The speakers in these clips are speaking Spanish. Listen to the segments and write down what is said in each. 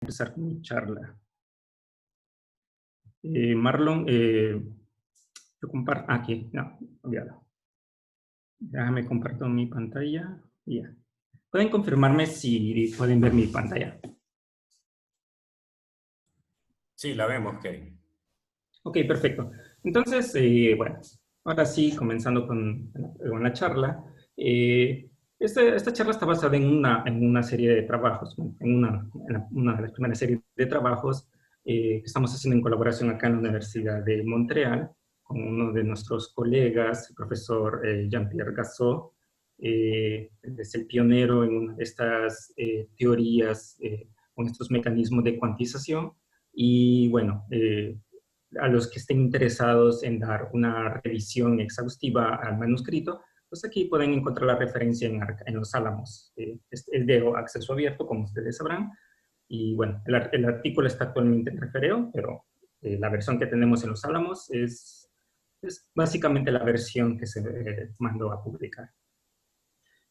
Empezar con mi charla. Marlon, yo comparto, aquí, no, olvídalo. Déjame comparto mi pantalla y ya. ¿Pueden confirmarme si pueden ver mi pantalla? Sí, la vemos, Kevin. Ok, perfecto. Entonces, bueno, ahora sí, comenzando con la charla. Esta charla está basada en una serie de trabajos, una de las primeras series de trabajos que estamos haciendo en colaboración acá en la Universidad de Montreal con uno de nuestros colegas, el profesor Jean-Pierre Gassot. Es el pionero en una de estas teorías con estos mecanismos de cuantización. Y bueno, a los que estén interesados en dar una revisión exhaustiva al manuscrito, pues aquí pueden encontrar la referencia en Los Álamos. Es de acceso abierto, como ustedes sabrán. Y bueno, el artículo está actualmente en refereo, pero la versión que tenemos en Los Álamos es básicamente la versión que se mandó a publicar.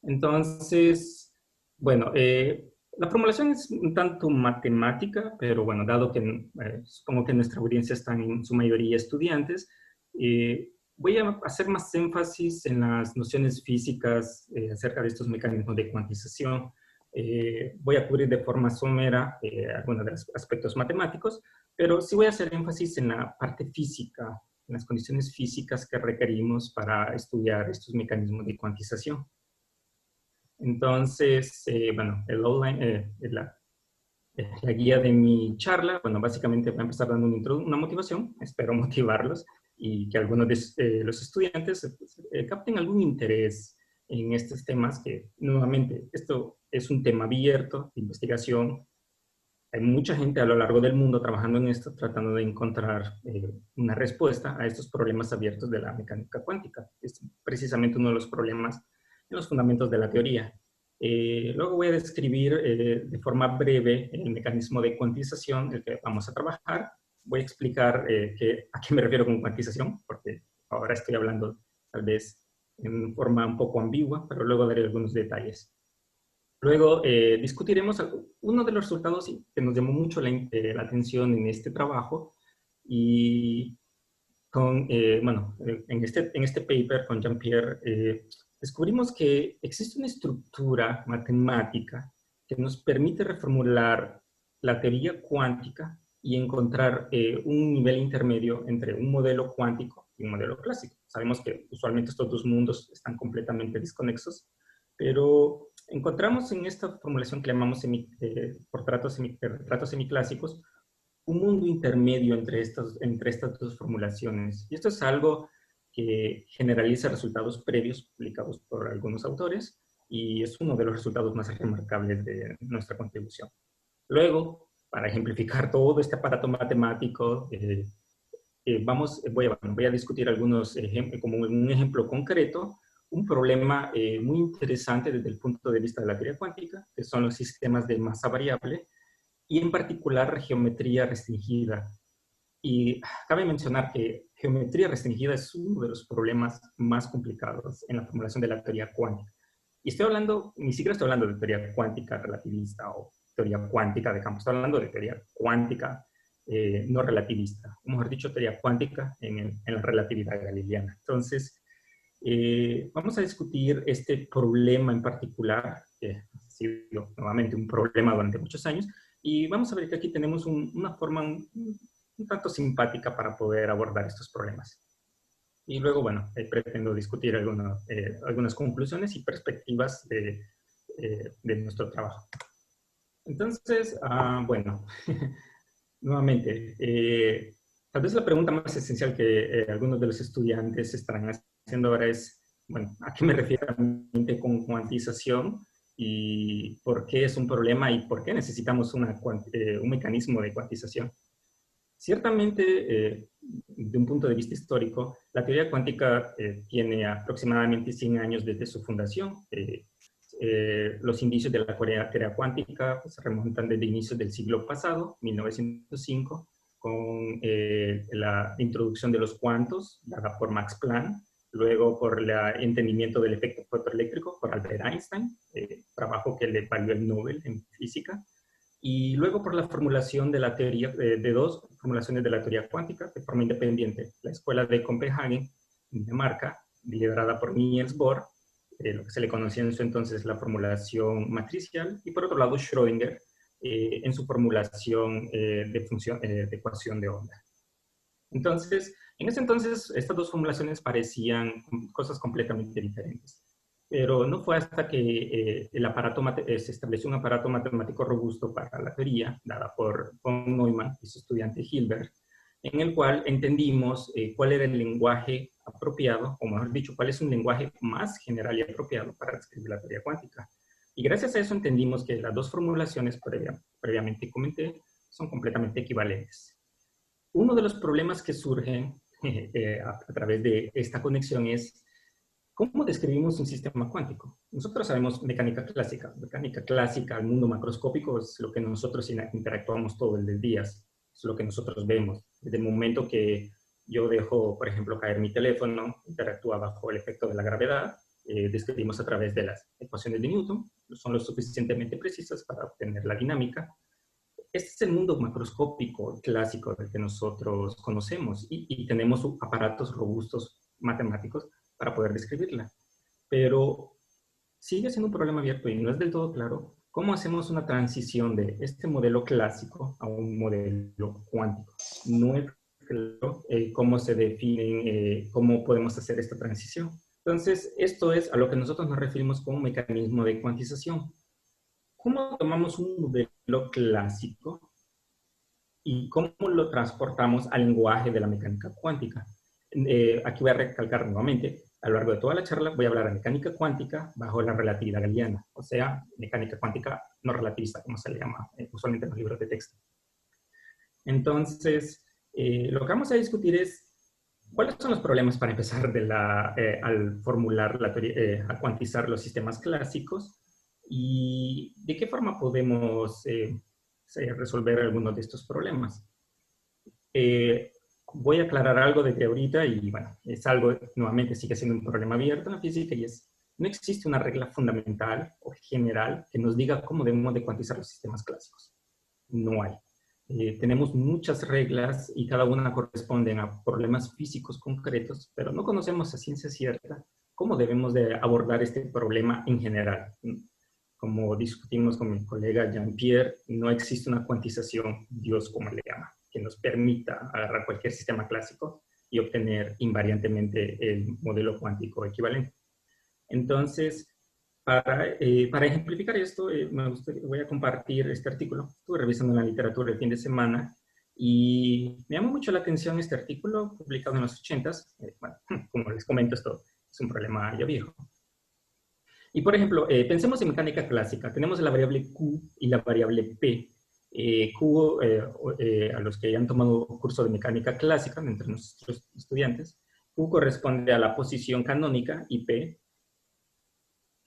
Entonces, bueno, la formulación es un tanto matemática, pero bueno, dado que supongo que nuestra audiencia están en su mayoría estudiantes, voy a hacer más énfasis en las nociones físicas acerca de estos mecanismos de cuantización. Voy a cubrir de forma somera algunos de los aspectos matemáticos, pero sí voy a hacer énfasis en la parte física, en las condiciones físicas que requerimos para estudiar estos mecanismos de cuantización. Entonces, bueno, el outline, la guía de mi charla, bueno, básicamente voy a empezar dando una motivación, espero motivarlos y que algunos de los estudiantes pues, capten algún interés en estos temas que, nuevamente, esto es un tema abierto de investigación. Hay mucha gente a lo largo del mundo trabajando en esto, tratando de encontrar una respuesta a estos problemas abiertos de la mecánica cuántica. Es precisamente uno de los problemas en los fundamentos de la teoría. Luego voy a describir de forma breve el mecanismo de cuantización del que vamos a trabajar. Voy a explicar a qué me refiero con cuantización, porque ahora estoy hablando tal vez en forma un poco ambigua, pero luego daré algunos detalles. Luego discutiremos uno de los resultados que nos llamó mucho la atención en este trabajo y bueno, en este paper con Jean-Pierre descubrimos que existe una estructura matemática que nos permite reformular la teoría cuántica y encontrar un nivel intermedio entre un modelo cuántico y un modelo clásico. Sabemos que usualmente estos dos mundos están completamente desconexos, pero encontramos en esta formulación que llamamos retratos semiclásicos un mundo intermedio entre estas dos formulaciones. Y esto es algo que generaliza resultados previos publicados por algunos autores y es uno de los resultados más remarcables de nuestra contribución. Luego, para ejemplificar todo este aparato matemático, voy a discutir algunos ejemplos, como un ejemplo concreto, un problema muy interesante desde el punto de vista de la teoría cuántica, que son los sistemas de masa variable, y en particular geometría restringida. Y cabe mencionar que geometría restringida es uno de los problemas más complicados en la formulación de la teoría cuántica. Y estoy hablando, ni siquiera estoy hablando de teoría cuántica relativista o teoría cuántica de campo, estoy hablando de teoría cuántica no relativista, o mejor dicho, teoría cuántica en la relatividad galileana. Entonces, vamos a discutir este problema en particular, que ha sido nuevamente un problema durante muchos años, y vamos a ver que aquí tenemos una forma un tanto simpática para poder abordar estos problemas. Y luego, bueno, pretendo discutir algunas conclusiones y perspectivas de nuestro trabajo. Entonces, bueno, nuevamente, tal vez la pregunta más esencial que algunos de los estudiantes estarán haciendo ahora es, bueno, ¿a qué me refiero con cuantización? ¿Y por qué es un problema? ¿Y por qué necesitamos un mecanismo de cuantización? Ciertamente, de un punto de vista histórico, la teoría cuántica tiene aproximadamente 100 años desde su fundación. Los indicios de la teoría cuántica pues, se remontan desde inicios del siglo pasado, 1905, con la introducción de los cuantos, dada por Max Planck, luego por el entendimiento del efecto fotoeléctrico por Albert Einstein, trabajo que le valió el Nobel en física, y luego por la formulación de la teoría, de dos formulaciones de la teoría cuántica de forma independiente. La escuela de Copenhague, Dinamarca, liderada por Niels Bohr, lo que se le conocía en su entonces la formulación matricial, y por otro lado Schrödinger, en su formulación de ecuación de onda. Entonces, en ese entonces, estas dos formulaciones parecían cosas completamente diferentes. Pero no fue hasta que se estableció un aparato matemático robusto para la teoría, dada por von Neumann y su estudiante Hilbert, en el cual entendimos cuál era el lenguaje apropiado, o mejor dicho, cuál es un lenguaje más general y apropiado para describir la teoría cuántica. Y gracias a eso entendimos que las dos formulaciones previamente comenté son completamente equivalentes. Uno de los problemas que surgen a través de esta conexión es ¿cómo describimos un sistema cuántico? Nosotros sabemos mecánica clásica. Mecánica clásica, el mundo macroscópico es lo que nosotros interactuamos todo el día, es lo que nosotros vemos. Desde el momento que yo dejo, por ejemplo, caer mi teléfono, interactúa bajo el efecto de la gravedad, describimos a través de las ecuaciones de Newton, son lo suficientemente precisas para obtener la dinámica. Este es el mundo macroscópico clásico del que nosotros conocemos y tenemos aparatos robustos matemáticos para poder describirla. Pero sigue siendo un problema abierto y no es del todo claro cómo hacemos una transición de este modelo clásico a un modelo cuántico. No es claro cómo se definen, cómo podemos hacer esta transición. Entonces, esto es a lo que nosotros nos referimos como un mecanismo de cuantización. ¿Cómo tomamos un modelo clásico y cómo lo transportamos al lenguaje de la mecánica cuántica? Aquí voy a recalcar nuevamente, a lo largo de toda la charla voy a hablar de mecánica cuántica bajo la relatividad galiana, o sea, mecánica cuántica no relativista, como se le llama usualmente en los libros de texto. Entonces, lo que vamos a discutir es cuáles son los problemas para empezar al formular la teoría, a cuantizar los sistemas clásicos y de qué forma podemos resolver algunos de estos problemas. Voy a aclarar algo desde ahorita y bueno, es algo, nuevamente sigue siendo un problema abierto en la física y es, no existe una regla fundamental o general que nos diga cómo debemos de cuantizar los sistemas clásicos. No hay. Tenemos muchas reglas y cada una corresponde a problemas físicos concretos, pero no conocemos a ciencia cierta cómo debemos de abordar este problema en general. Como discutimos con mi colega Jean-Pierre, no existe una cuantización, Dios como le llama, que nos permita agarrar cualquier sistema clásico y obtener invariantemente el modelo cuántico equivalente. Entonces, para ejemplificar esto, voy a compartir este artículo. Estuve revisando en la literatura el fin de semana y me llamó mucho la atención este artículo publicado en los 80s. Bueno, como les comento, esto es un problema ya viejo. Y por ejemplo, pensemos en mecánica clásica. Tenemos la variable Q y la variable P. Q, a los que hayan tomado curso de mecánica clásica, entre nuestros estudiantes, Q corresponde a la posición canónica y P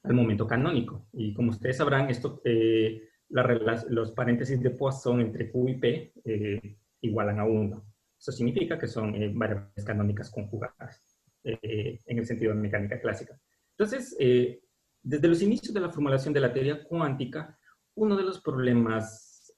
al momento canónico. Y como ustedes sabrán, los paréntesis de Poisson entre Q y P igualan a 1. Eso significa que son variables canónicas conjugadas en el sentido de mecánica clásica. Entonces, desde los inicios de la formulación de la teoría cuántica, uno de los problemas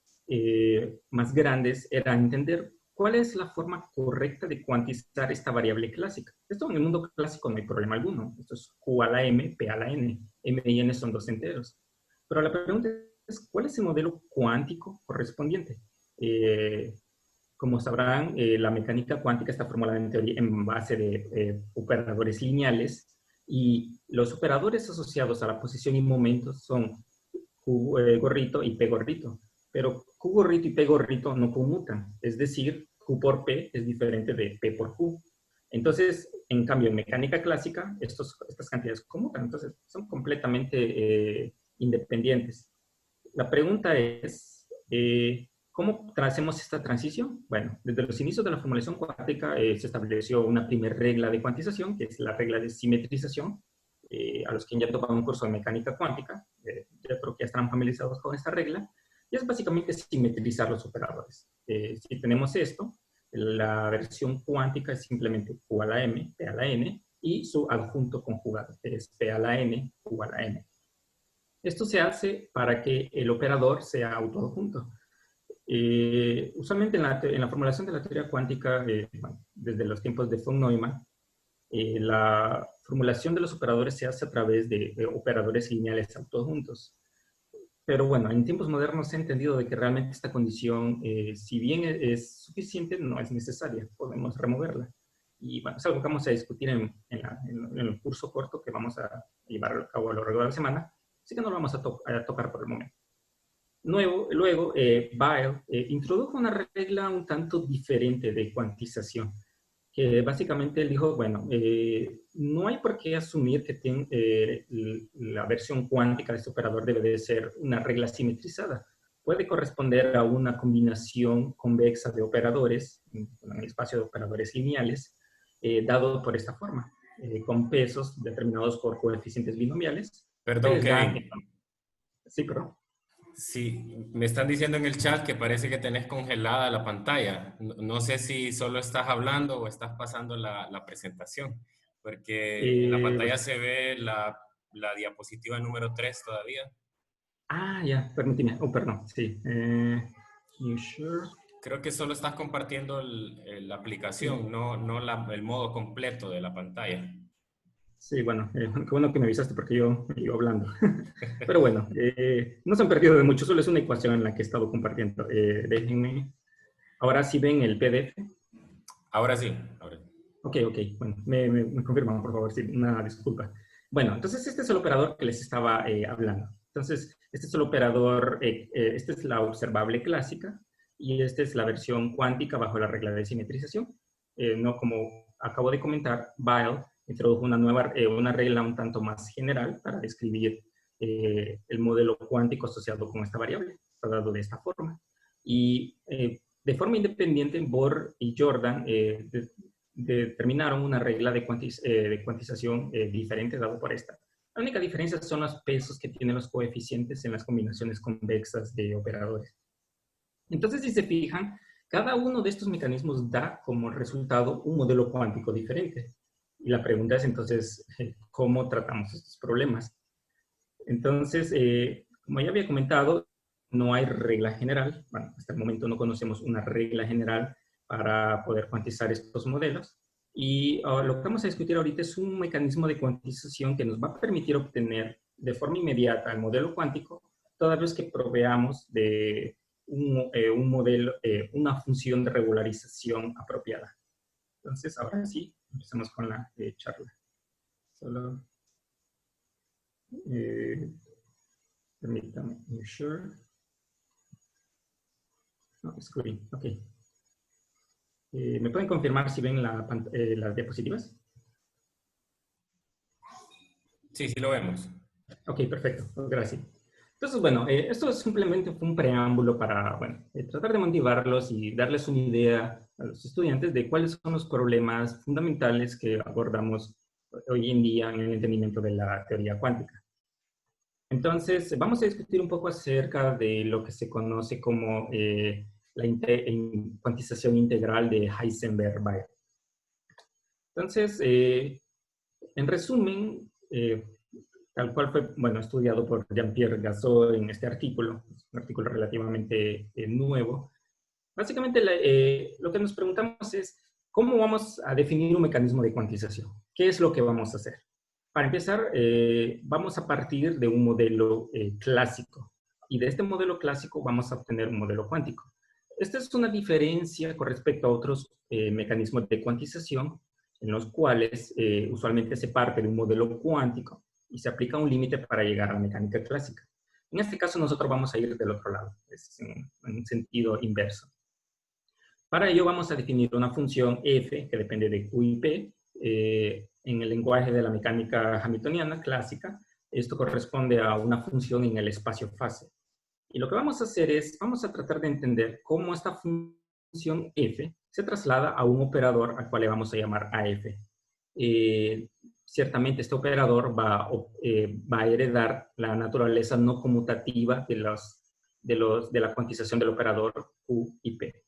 más grandes era entender cuál es la forma correcta de cuantizar esta variable clásica. Esto en el mundo clásico no hay problema alguno. Esto es Q a la M, P a la N. M y N son dos enteros. Pero la pregunta es, ¿cuál es el modelo cuántico correspondiente? Como sabrán, la mecánica cuántica está formulada en teoría en base de operadores lineales y los operadores asociados a la posición y momento son Q gorrito y P gorrito. Pero Q gorrito y P gorrito no conmutan, es decir, Q por P es diferente de P por Q. Entonces, en cambio, en mecánica clásica, estas cantidades conmutan, entonces son completamente independientes. La pregunta es, ¿cómo hacemos esta transición? Bueno, desde los inicios de la formulación cuántica se estableció una primera regla de cuantización, que es la regla de simetrización. A los que ya toman un curso de mecánica cuántica, yo creo que ya están familiarizados con esta regla, y es básicamente simetrizar los operadores. Si tenemos esto, la versión cuántica es simplemente Q a la M, P a la N, y su adjunto conjugado, que es P a la N, Q a la N. Esto se hace para que el operador sea autoadjunto. Usualmente en la formulación de la teoría cuántica, bueno, desde los tiempos de von Neumann, la formulación de los operadores se hace a través de operadores lineales autoadjuntos. Pero bueno, en tiempos modernos se ha entendido de que realmente esta condición, si bien es suficiente, no es necesaria. Podemos removerla. Y bueno, es algo que vamos a discutir en el curso corto que vamos a llevar a cabo a lo largo de la semana. Así que no lo vamos a tocar por el momento. Luego, Weil introdujo una regla un tanto diferente de cuantización, que básicamente él dijo, bueno, no hay por qué asumir que la versión cuántica de este operador debe de ser una regla simetrizada. Puede corresponder a una combinación convexa de operadores, en el espacio de operadores lineales, dado por esta forma, con pesos determinados por coeficientes binomiales, que Perdón, les dan... Kevin. sí, perdón. Sí, me están diciendo en el chat que parece que tenés congelada la pantalla. No sé si solo estás hablando o estás pasando la presentación, porque en la Eh, pantalla se ve la diapositiva número 3 todavía. ya, permíteme. Oh, perdón, sí. You sure? Creo que solo estás compartiendo la Sí, aplicación, no el modo completo de la pantalla. sí, bueno, qué bueno que me avisaste porque yo iba hablando. Pero bueno, no se han perdido de mucho, solo es una ecuación en la que he estado compartiendo. Déjenme. Ahora sí ven el PDF. Ahora sí, ahora sí. Ok, bueno, me confirman, por favor, sí, una disculpa. Bueno, entonces este es el operador que les estaba hablando. Entonces, este es el operador, esta es la observable clásica y esta es la versión cuántica bajo la regla de simetrización. No como acabo de comentar, Weil introdujo una regla un tanto más general para describir el modelo cuántico asociado con esta variable, está dado de esta forma. Y de forma independiente, Bohr y Jordan determinaron una regla de cuantización diferente dado por esta. La única diferencia son los pesos que tienen los coeficientes en las combinaciones convexas de operadores. Entonces, si se fijan, cada uno de estos mecanismos da como resultado un modelo cuántico diferente. Y la pregunta es entonces, ¿cómo tratamos estos problemas? Entonces, como ya había comentado, no hay regla general. Bueno, hasta el momento no conocemos una regla general para poder cuantizar estos modelos. Y lo que vamos a discutir ahorita es un mecanismo de cuantización que nos va a permitir obtener de forma inmediata el modelo cuántico, toda vez que proveamos de un modelo, una función de regularización apropiada. Entonces, ahora sí, empecemos con la charla. Solo, eh, permítame, sure. No, screen, ok. ¿Me pueden confirmar si ven las diapositivas? Sí, sí lo vemos. Ok, perfecto, gracias. Entonces, bueno, esto simplemente fue un preámbulo para, bueno, tratar de motivarlos y darles una idea a los estudiantes de cuáles son los problemas fundamentales que abordamos hoy en día en el entendimiento de la teoría cuántica. Entonces, vamos a discutir un poco acerca de lo que se conoce como la cuantización integral de Heisenberg-Bayer. Entonces, en resumen, tal cual fue, bueno, estudiado por Jean-Pierre Gassot en este artículo, un artículo relativamente nuevo. Básicamente, lo que nos preguntamos es, ¿cómo vamos a definir un mecanismo de cuantización? ¿Qué es lo que vamos a hacer? Para empezar, vamos a partir de un modelo clásico, y de este modelo clásico vamos a obtener un modelo cuántico. Esta es una diferencia con respecto a otros mecanismos de cuantización, en los cuales usualmente se parte de un modelo cuántico y se aplica un límite para llegar a la mecánica clásica. En este caso nosotros vamos a ir del otro lado, es en un sentido inverso. Para ello vamos a definir una función f que depende de q y p. En el lenguaje de la mecánica hamiltoniana clásica, esto corresponde a una función en el espacio-fase. Y lo que vamos a hacer es, vamos a tratar de entender cómo esta función f se traslada a un operador al cual le vamos a llamar AF. Ciertamente este operador va a heredar la naturaleza no conmutativa de la cuantización del operador q y p.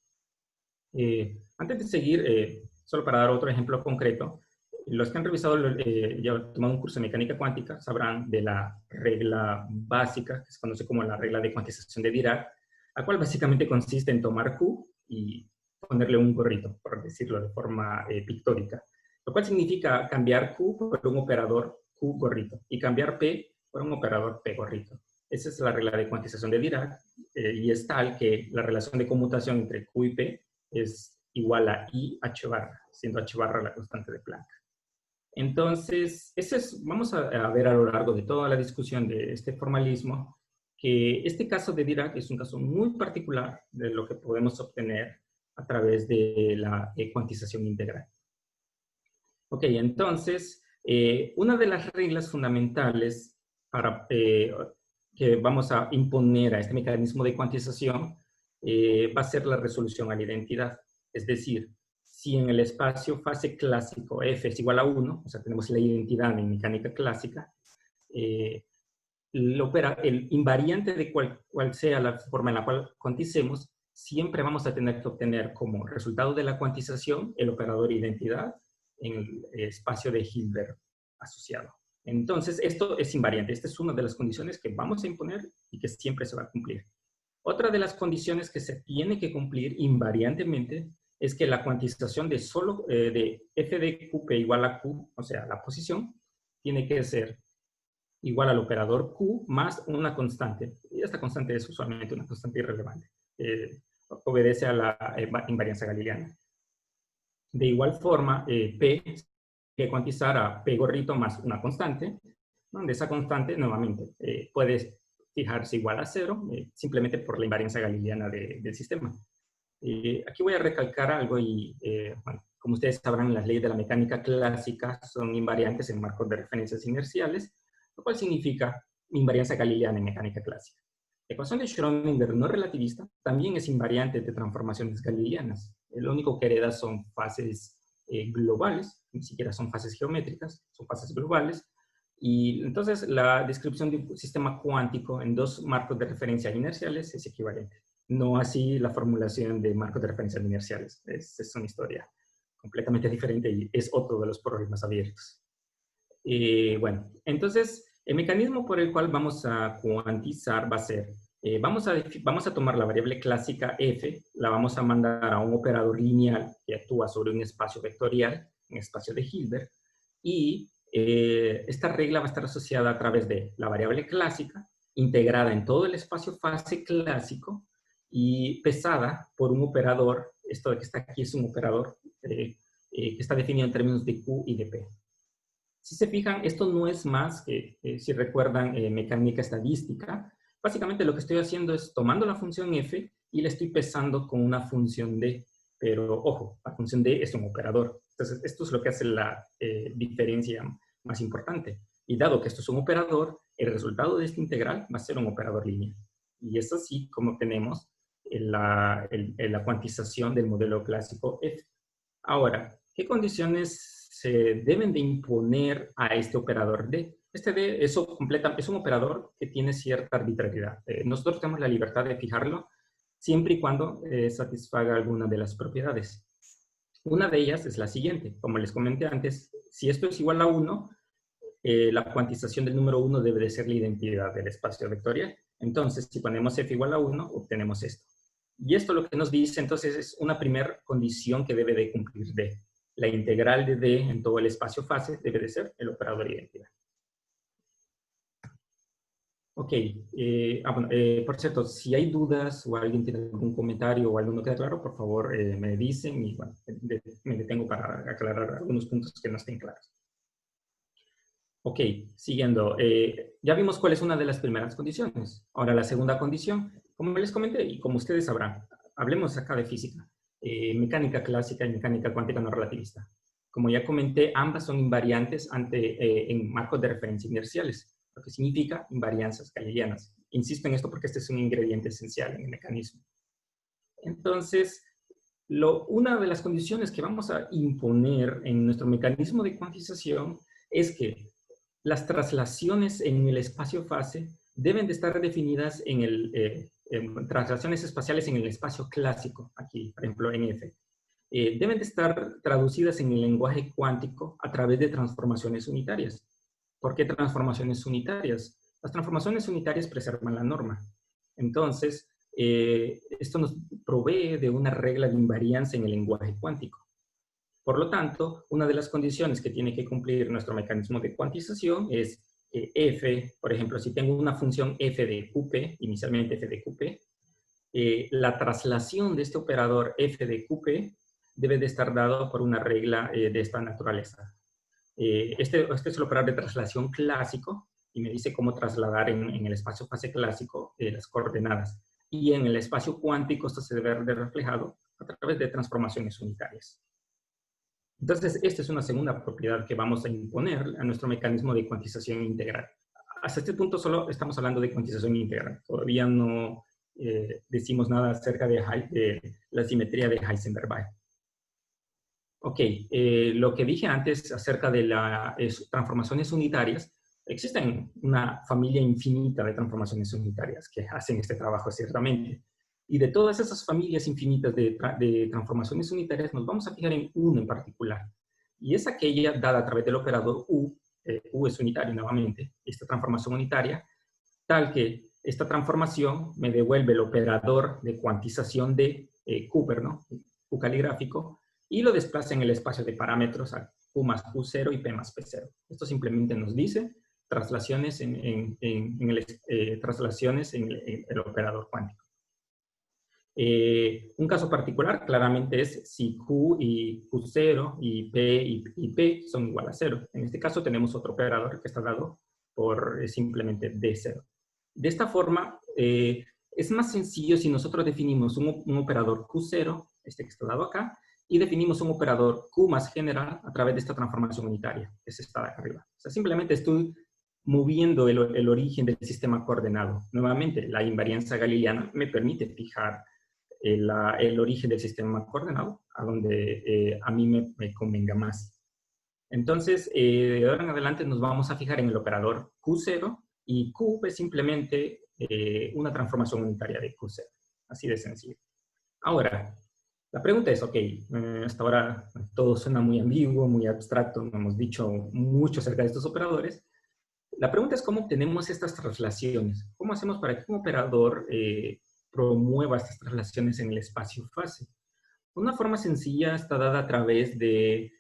Antes de seguir, solo para dar otro ejemplo concreto, los que han revisado, ya tomado un curso de mecánica cuántica, sabrán de la regla básica, que se conoce como la regla de cuantización de Dirac, la cual básicamente consiste en tomar Q y ponerle un gorrito, por decirlo de forma pictórica, lo cual significa cambiar Q por un operador Q gorrito y cambiar P por un operador P gorrito. Esa es la regla de cuantización de Dirac y es tal que la relación de conmutación entre Q y P es igual a I h barra, siendo h barra la constante de Planck. Entonces, vamos a ver a lo largo de toda la discusión de este formalismo que este caso de Dirac es un caso muy particular de lo que podemos obtener a través de la cuantización integral. Ok, entonces, una de las reglas fundamentales para, que vamos a imponer a este mecanismo de cuantización va a ser la resolución a la identidad. Es decir, si en el espacio fase clásico f es igual a 1, o sea, tenemos la identidad en mecánica clásica, el invariante de cual sea la forma en la cual cuanticemos, siempre vamos a tener que obtener como resultado de la cuantización el operador identidad en el espacio de Hilbert asociado. Entonces, esto es invariante. Esta es una de las condiciones que vamos a imponer y que siempre se va a cumplir. Otra de las condiciones que se tiene que cumplir invariantemente es que la cuantización de solo de f de qp igual a q, o sea, la posición, tiene que ser igual al operador q más una constante. Y esta constante es usualmente una constante irrelevante. Obedece a la invariancia galileana. De igual forma, P que cuantizar a P gorrito más una constante, donde esa constante nuevamente puede fijarse igual a 0, simplemente por la invariancia galileana del sistema. Aquí voy a recalcar algo y, bueno, como ustedes sabrán, las leyes de la mecánica clásica son invariantes en marcos de referencias inerciales, lo cual significa invariancia galileana en mecánica clásica. La ecuación de Schrödinger no relativista también es invariante de transformaciones galileanas. Lo único que hereda son fases globales, ni siquiera son fases geométricas, son fases globales. Y entonces la descripción de un sistema cuántico en dos marcos de referencia inerciales es equivalente. No así la formulación de marcos de referencia inerciales. Es una historia completamente diferente y es otro de los problemas abiertos. Bueno, entonces el mecanismo por el cual vamos a cuantizar va a ser, vamos a tomar la variable clásica f, la vamos a mandar a un operador lineal que actúa sobre un espacio vectorial, un espacio de Hilbert, y esta regla va a estar asociada a través de la variable clásica, integrada en todo el espacio fase clásico, y pesada por un operador, esto que está aquí es un operador que está definido en términos de Q y de P. Si se fijan, esto no es más que, si recuerdan, mecánica estadística. Básicamente lo que estoy haciendo es tomando la función f y la estoy pesando con una función d. Pero, ojo, la función d es un operador. Entonces, esto es lo que hace la diferencia más importante. Y dado que esto es un operador, el resultado de esta integral va a ser un operador lineal. Y es así como tenemos la cuantización del modelo clásico f. Ahora, ¿qué condiciones se deben de imponer a este operador D? Este D es un operador que tiene cierta arbitrariedad. Nosotros tenemos la libertad de fijarlo siempre y cuando satisfaga alguna de las propiedades. Una de ellas es la siguiente. Como les comenté antes, si esto es igual a 1, la cuantización del número 1 debe de ser la identidad del espacio vectorial. Entonces, si ponemos f igual a 1, obtenemos esto. Y esto lo que nos dice, entonces, es una primera condición que debe de cumplir D. La integral de D en todo el espacio fase debe de ser el operador identidad. Ok. Bueno, por cierto, si hay dudas o alguien tiene algún comentario o algo no queda claro, por favor me dicen y bueno, me detengo para aclarar algunos puntos que no estén claros. Ok, siguiendo. Ya vimos cuál es una de las primeras condiciones. Ahora la segunda condición, como les comenté y como ustedes sabrán, hablemos acá de física, mecánica clásica y mecánica cuántica no relativista. Como ya comenté, ambas son invariantes en marcos de referencia inerciales, lo que significa invarianzas galileanas. Insisto en esto porque este es un ingrediente esencial en el mecanismo. Entonces, una de las condiciones que vamos a imponer en nuestro mecanismo de cuantización es que las traslaciones en el espacio-fase deben de estar definidas en traslaciones espaciales en el espacio clásico, aquí, por ejemplo, en F. deben de estar traducidas en el lenguaje cuántico a través de transformaciones unitarias. ¿Por qué transformaciones unitarias? Las transformaciones unitarias preservan la norma. Entonces, esto nos provee de una regla de invariancia en el lenguaje cuántico. Por lo tanto, una de las condiciones que tiene que cumplir nuestro mecanismo de cuantización es f, por ejemplo, si tengo una función f de qp, inicialmente f de qp, la traslación de este operador f de qp debe de estar dado por una regla de esta naturaleza. Este es el operador de traslación clásico y me dice cómo trasladar en el espacio fase clásico las coordenadas. Y en el espacio cuántico esto se debe ver reflejado a través de transformaciones unitarias. Entonces, esta es una segunda propiedad que vamos a imponer a nuestro mecanismo de cuantización integral. Hasta este punto solo estamos hablando de cuantización integral. Todavía no decimos nada acerca de la simetría de Heisenberg. Ok, lo que dije antes acerca de las transformaciones unitarias, existen una familia infinita de transformaciones unitarias que hacen este trabajo ciertamente. Y de todas esas familias infinitas de transformaciones unitarias, nos vamos a fijar en una en particular. Y es aquella dada a través del operador U, U es unitario nuevamente, esta transformación unitaria, tal que esta transformación me devuelve el operador de cuantización de Cooper, ¿no? Q caligráfico, y lo desplaza en el espacio de parámetros a Q más Q0 y P más P0. Esto simplemente nos dice traslaciones en el operador cuántico. Un caso particular claramente es si Q y Q0 y P son igual a 0. En este caso tenemos otro operador que está dado por simplemente D0. De esta forma, es más sencillo si nosotros definimos un operador Q0, este que está dado acá, y definimos un operador Q más general a través de esta transformación unitaria, que es esta de acá arriba. O sea, simplemente estoy moviendo el origen del sistema coordenado. Nuevamente, la invariancia galileana me permite fijar el origen del sistema coordenado a donde a mí me convenga más. Entonces, de ahora en adelante nos vamos a fijar en el operador Q0 y Q es simplemente una transformación unitaria de Q0. Así de sencillo. Ahora, la pregunta es, ok, hasta ahora todo suena muy ambiguo, muy abstracto, no hemos dicho mucho acerca de estos operadores. La pregunta es cómo obtenemos estas traslaciones. ¿Cómo hacemos para que un operador promueva estas traslaciones en el espacio-fase? Una forma sencilla está dada a través de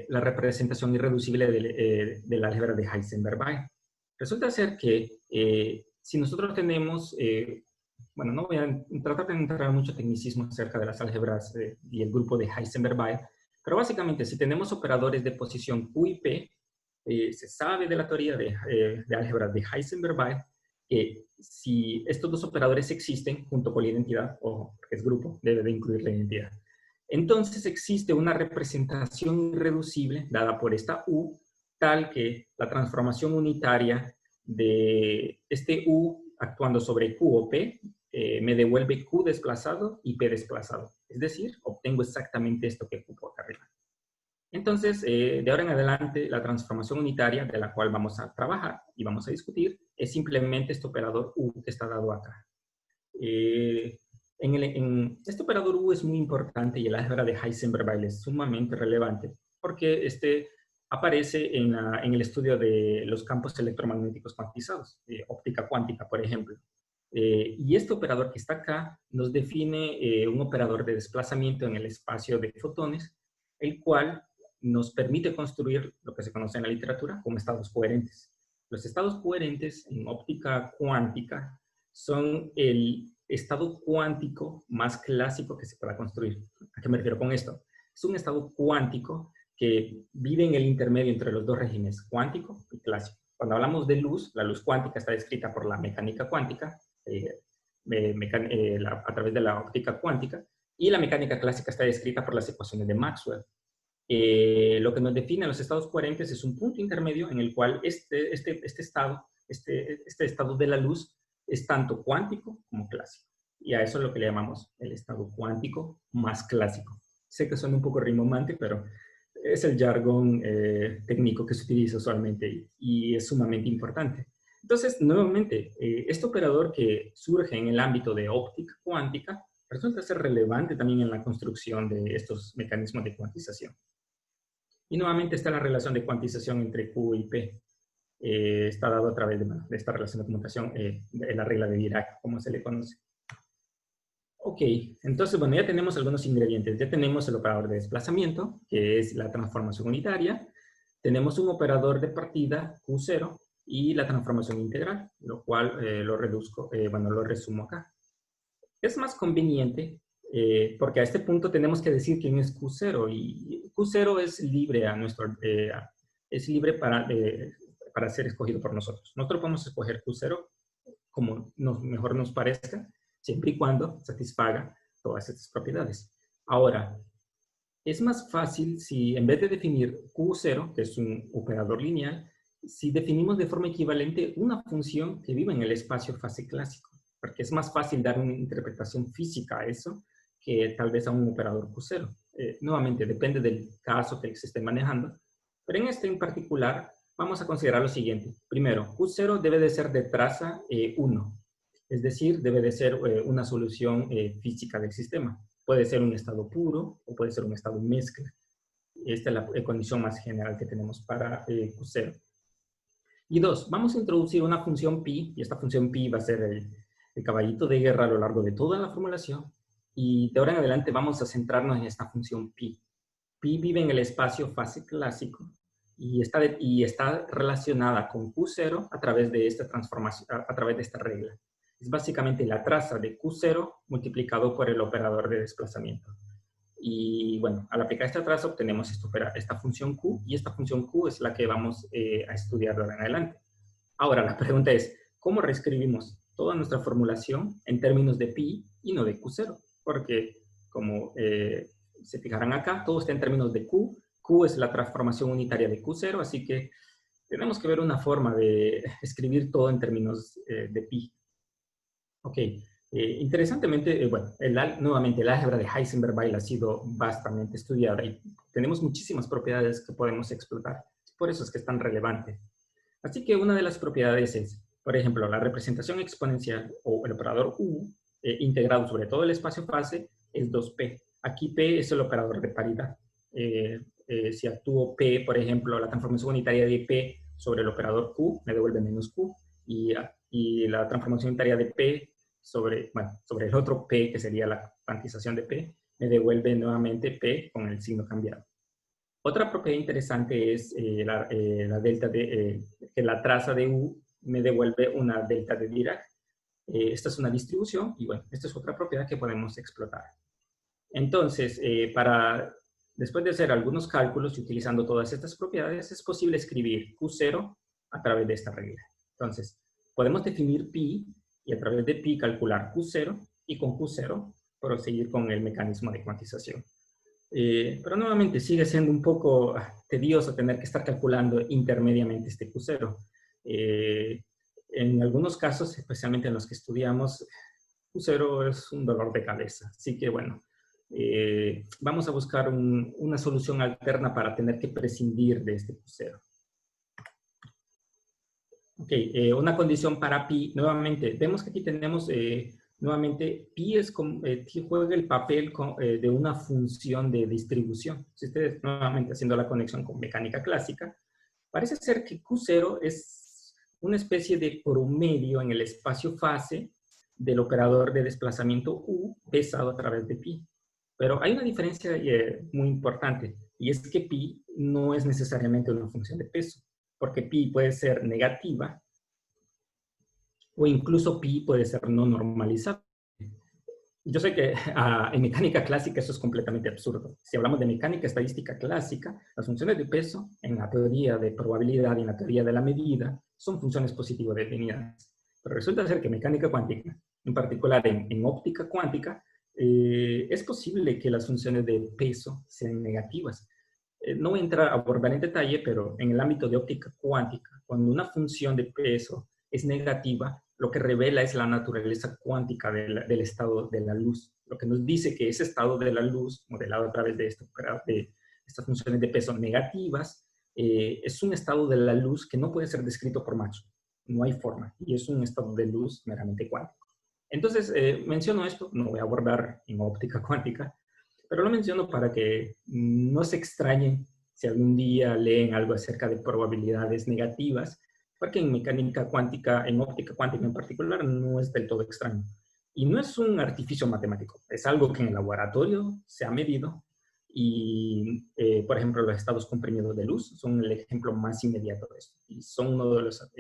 la representación irreducible del álgebra de Heisenberg. Resulta ser que si nosotros tenemos, bueno, no voy a tratar de entrar mucho tecnicismo acerca de las álgebras y el grupo de Heisenberg, pero básicamente si tenemos operadores de posición Q y P, se sabe de la teoría de álgebra de Heisenberg que si estos dos operadores existen junto con la identidad, ojo, porque es grupo, debe de incluir la identidad. Entonces existe una representación irreducible dada por esta U, tal que la transformación unitaria de este U actuando sobre Q o P me devuelve Q desplazado y P desplazado. Es decir, obtengo exactamente esto que ocupo acá arriba. Entonces, de ahora en adelante, la transformación unitaria de la cual vamos a trabajar y vamos a discutir es simplemente este operador U que está dado acá. Este operador U es muy importante y el álgebra de Heisenberg es sumamente relevante porque este aparece en el estudio de los campos electromagnéticos cuantizados, óptica cuántica, por ejemplo. Y este operador que está acá nos define un operador de desplazamiento en el espacio de fotones, el cual nos permite construir lo que se conoce en la literatura como estados coherentes. Los estados coherentes en óptica cuántica son el estado cuántico más clásico que se pueda construir. ¿A qué me refiero con esto? Es un estado cuántico que vive en el intermedio entre los dos regímenes, cuántico y clásico. Cuando hablamos de luz, la luz cuántica está descrita por la mecánica cuántica, a través de la óptica cuántica, y la mecánica clásica está descrita por las ecuaciones de Maxwell. Lo que nos define a los estados coherentes es un punto intermedio en el cual este estado de la luz es tanto cuántico como clásico. Y a eso es lo que le llamamos el estado cuántico más clásico. Sé que suena un poco rimbombante, pero es el jargón técnico que se utiliza usualmente y es sumamente importante. Entonces, nuevamente, este operador que surge en el ámbito de óptica cuántica resulta ser relevante también en la construcción de estos mecanismos de cuantización. Y nuevamente está la relación de cuantización entre Q y P. Está dado a través de esta relación de conmutación, de la regla de Dirac, como se le conoce. Ok, entonces, bueno, ya tenemos algunos ingredientes. Ya tenemos el operador de desplazamiento, que es la transformación unitaria. Tenemos un operador de partida, Q0, y la transformación integral, lo cual lo reduzco, bueno, lo resumo acá. Es más conveniente, porque a este punto tenemos que decir quién es Q0, y Q0 es libre es libre para ser escogido por nosotros. Nosotros podemos escoger Q0 como mejor nos parezca, siempre y cuando satisfaga todas estas propiedades. Ahora, es más fácil si en vez de definir Q0, que es un operador lineal, si definimos de forma equivalente una función que vive en el espacio fase clásico, porque es más fácil dar una interpretación física a eso que tal vez a un operador Q0. Nuevamente, depende del caso que se esté manejando, pero en este en particular vamos a considerar lo siguiente. Primero, Q0 debe de ser de traza 1, es decir, debe de ser una solución física del sistema. Puede ser un estado puro o puede ser un estado mezcla. Esta es la condición más general que tenemos para Q0. Y dos, vamos a introducir una función pi, y esta función pi va a ser el caballito de guerra a lo largo de toda la formulación. Y de ahora en adelante vamos a centrarnos en esta función pi. Pi vive en el espacio fase clásico y está relacionada con Q0 a través de esta transformación, a través de esta regla. Es básicamente la traza de Q0 multiplicado por el operador de desplazamiento. Y bueno, al aplicar esta traza obtenemos esta función Q, y esta función Q es la que vamos a estudiar de ahora en adelante. Ahora, la pregunta es, ¿cómo reescribimos toda nuestra formulación en términos de pi y no de Q0? Porque, como se fijarán acá, todo está en términos de Q. Q es la transformación unitaria de Q0, así que tenemos que ver una forma de escribir todo en términos de pi. Ok, interesantemente, bueno, nuevamente el álgebra de Heisenberg-Weil ha sido bastante estudiada y tenemos muchísimas propiedades que podemos explotar. Por eso es que es tan relevante. Así que una de las propiedades es, por ejemplo, la representación exponencial o el operador U integrado sobre todo el espacio fase es 2p. Aquí p es el operador de paridad. Si actúo p, por ejemplo, la transformación unitaria de p sobre el operador q me devuelve menos q, y la transformación unitaria de p sobre el otro p, que sería la cuantización de p, me devuelve nuevamente p con el signo cambiado. Otra propiedad interesante es la delta que la traza de U me devuelve una delta de Dirac. Esta es una distribución y bueno, esta es otra propiedad que podemos explotar. Entonces, después de hacer algunos cálculos y utilizando todas estas propiedades, es posible escribir Q0 a través de esta regla. Entonces, podemos definir pi y a través de pi calcular Q0 y con Q0 proseguir con el mecanismo de cuantización. Pero nuevamente sigue siendo un poco tedioso tener que estar calculando intermediamente este Q0. En algunos casos, especialmente en los que estudiamos, Q0 es un dolor de cabeza. Así que bueno, vamos a buscar una solución alterna para tener que prescindir de este Q0. Ok, una condición para pi. Nuevamente, vemos que aquí tenemos... nuevamente, pi juega el papel de una función de distribución. Si ustedes, nuevamente haciendo la conexión con mecánica clásica, parece ser que Q0 es una especie de promedio en el espacio fase del operador de desplazamiento U pesado a través de pi. Pero hay una diferencia muy importante, y es que pi no es necesariamente una función de peso, porque pi puede ser negativa, o incluso pi puede ser no normalizable. Yo sé que en mecánica clásica eso es completamente absurdo. Si hablamos de mecánica estadística clásica, las funciones de peso en la teoría de probabilidad y en la teoría de la medida son funciones positivo definidas. Pero resulta ser que mecánica cuántica, en particular en óptica cuántica, es posible que las funciones de peso sean negativas. No voy a entrar a abordar en detalle, pero en el ámbito de óptica cuántica, cuando una función de peso es negativa, lo que revela es la naturaleza cuántica del estado de la luz. Lo que nos dice que ese estado de la luz, modelado a través de estas funciones de peso negativas, es un estado de la luz que no puede ser descrito por Maxwell. No hay forma. Y es un estado de luz meramente cuántico. Entonces, menciono esto, no voy a abordar en óptica cuántica, pero lo menciono para que no se extrañen si algún día leen algo acerca de probabilidades negativas, porque en mecánica cuántica, en óptica cuántica en particular, no es del todo extraño. Y no es un artificio matemático, es algo que en el laboratorio se ha medido y, por ejemplo, los estados comprimidos de luz son el ejemplo más inmediato de esto. Y son uno de los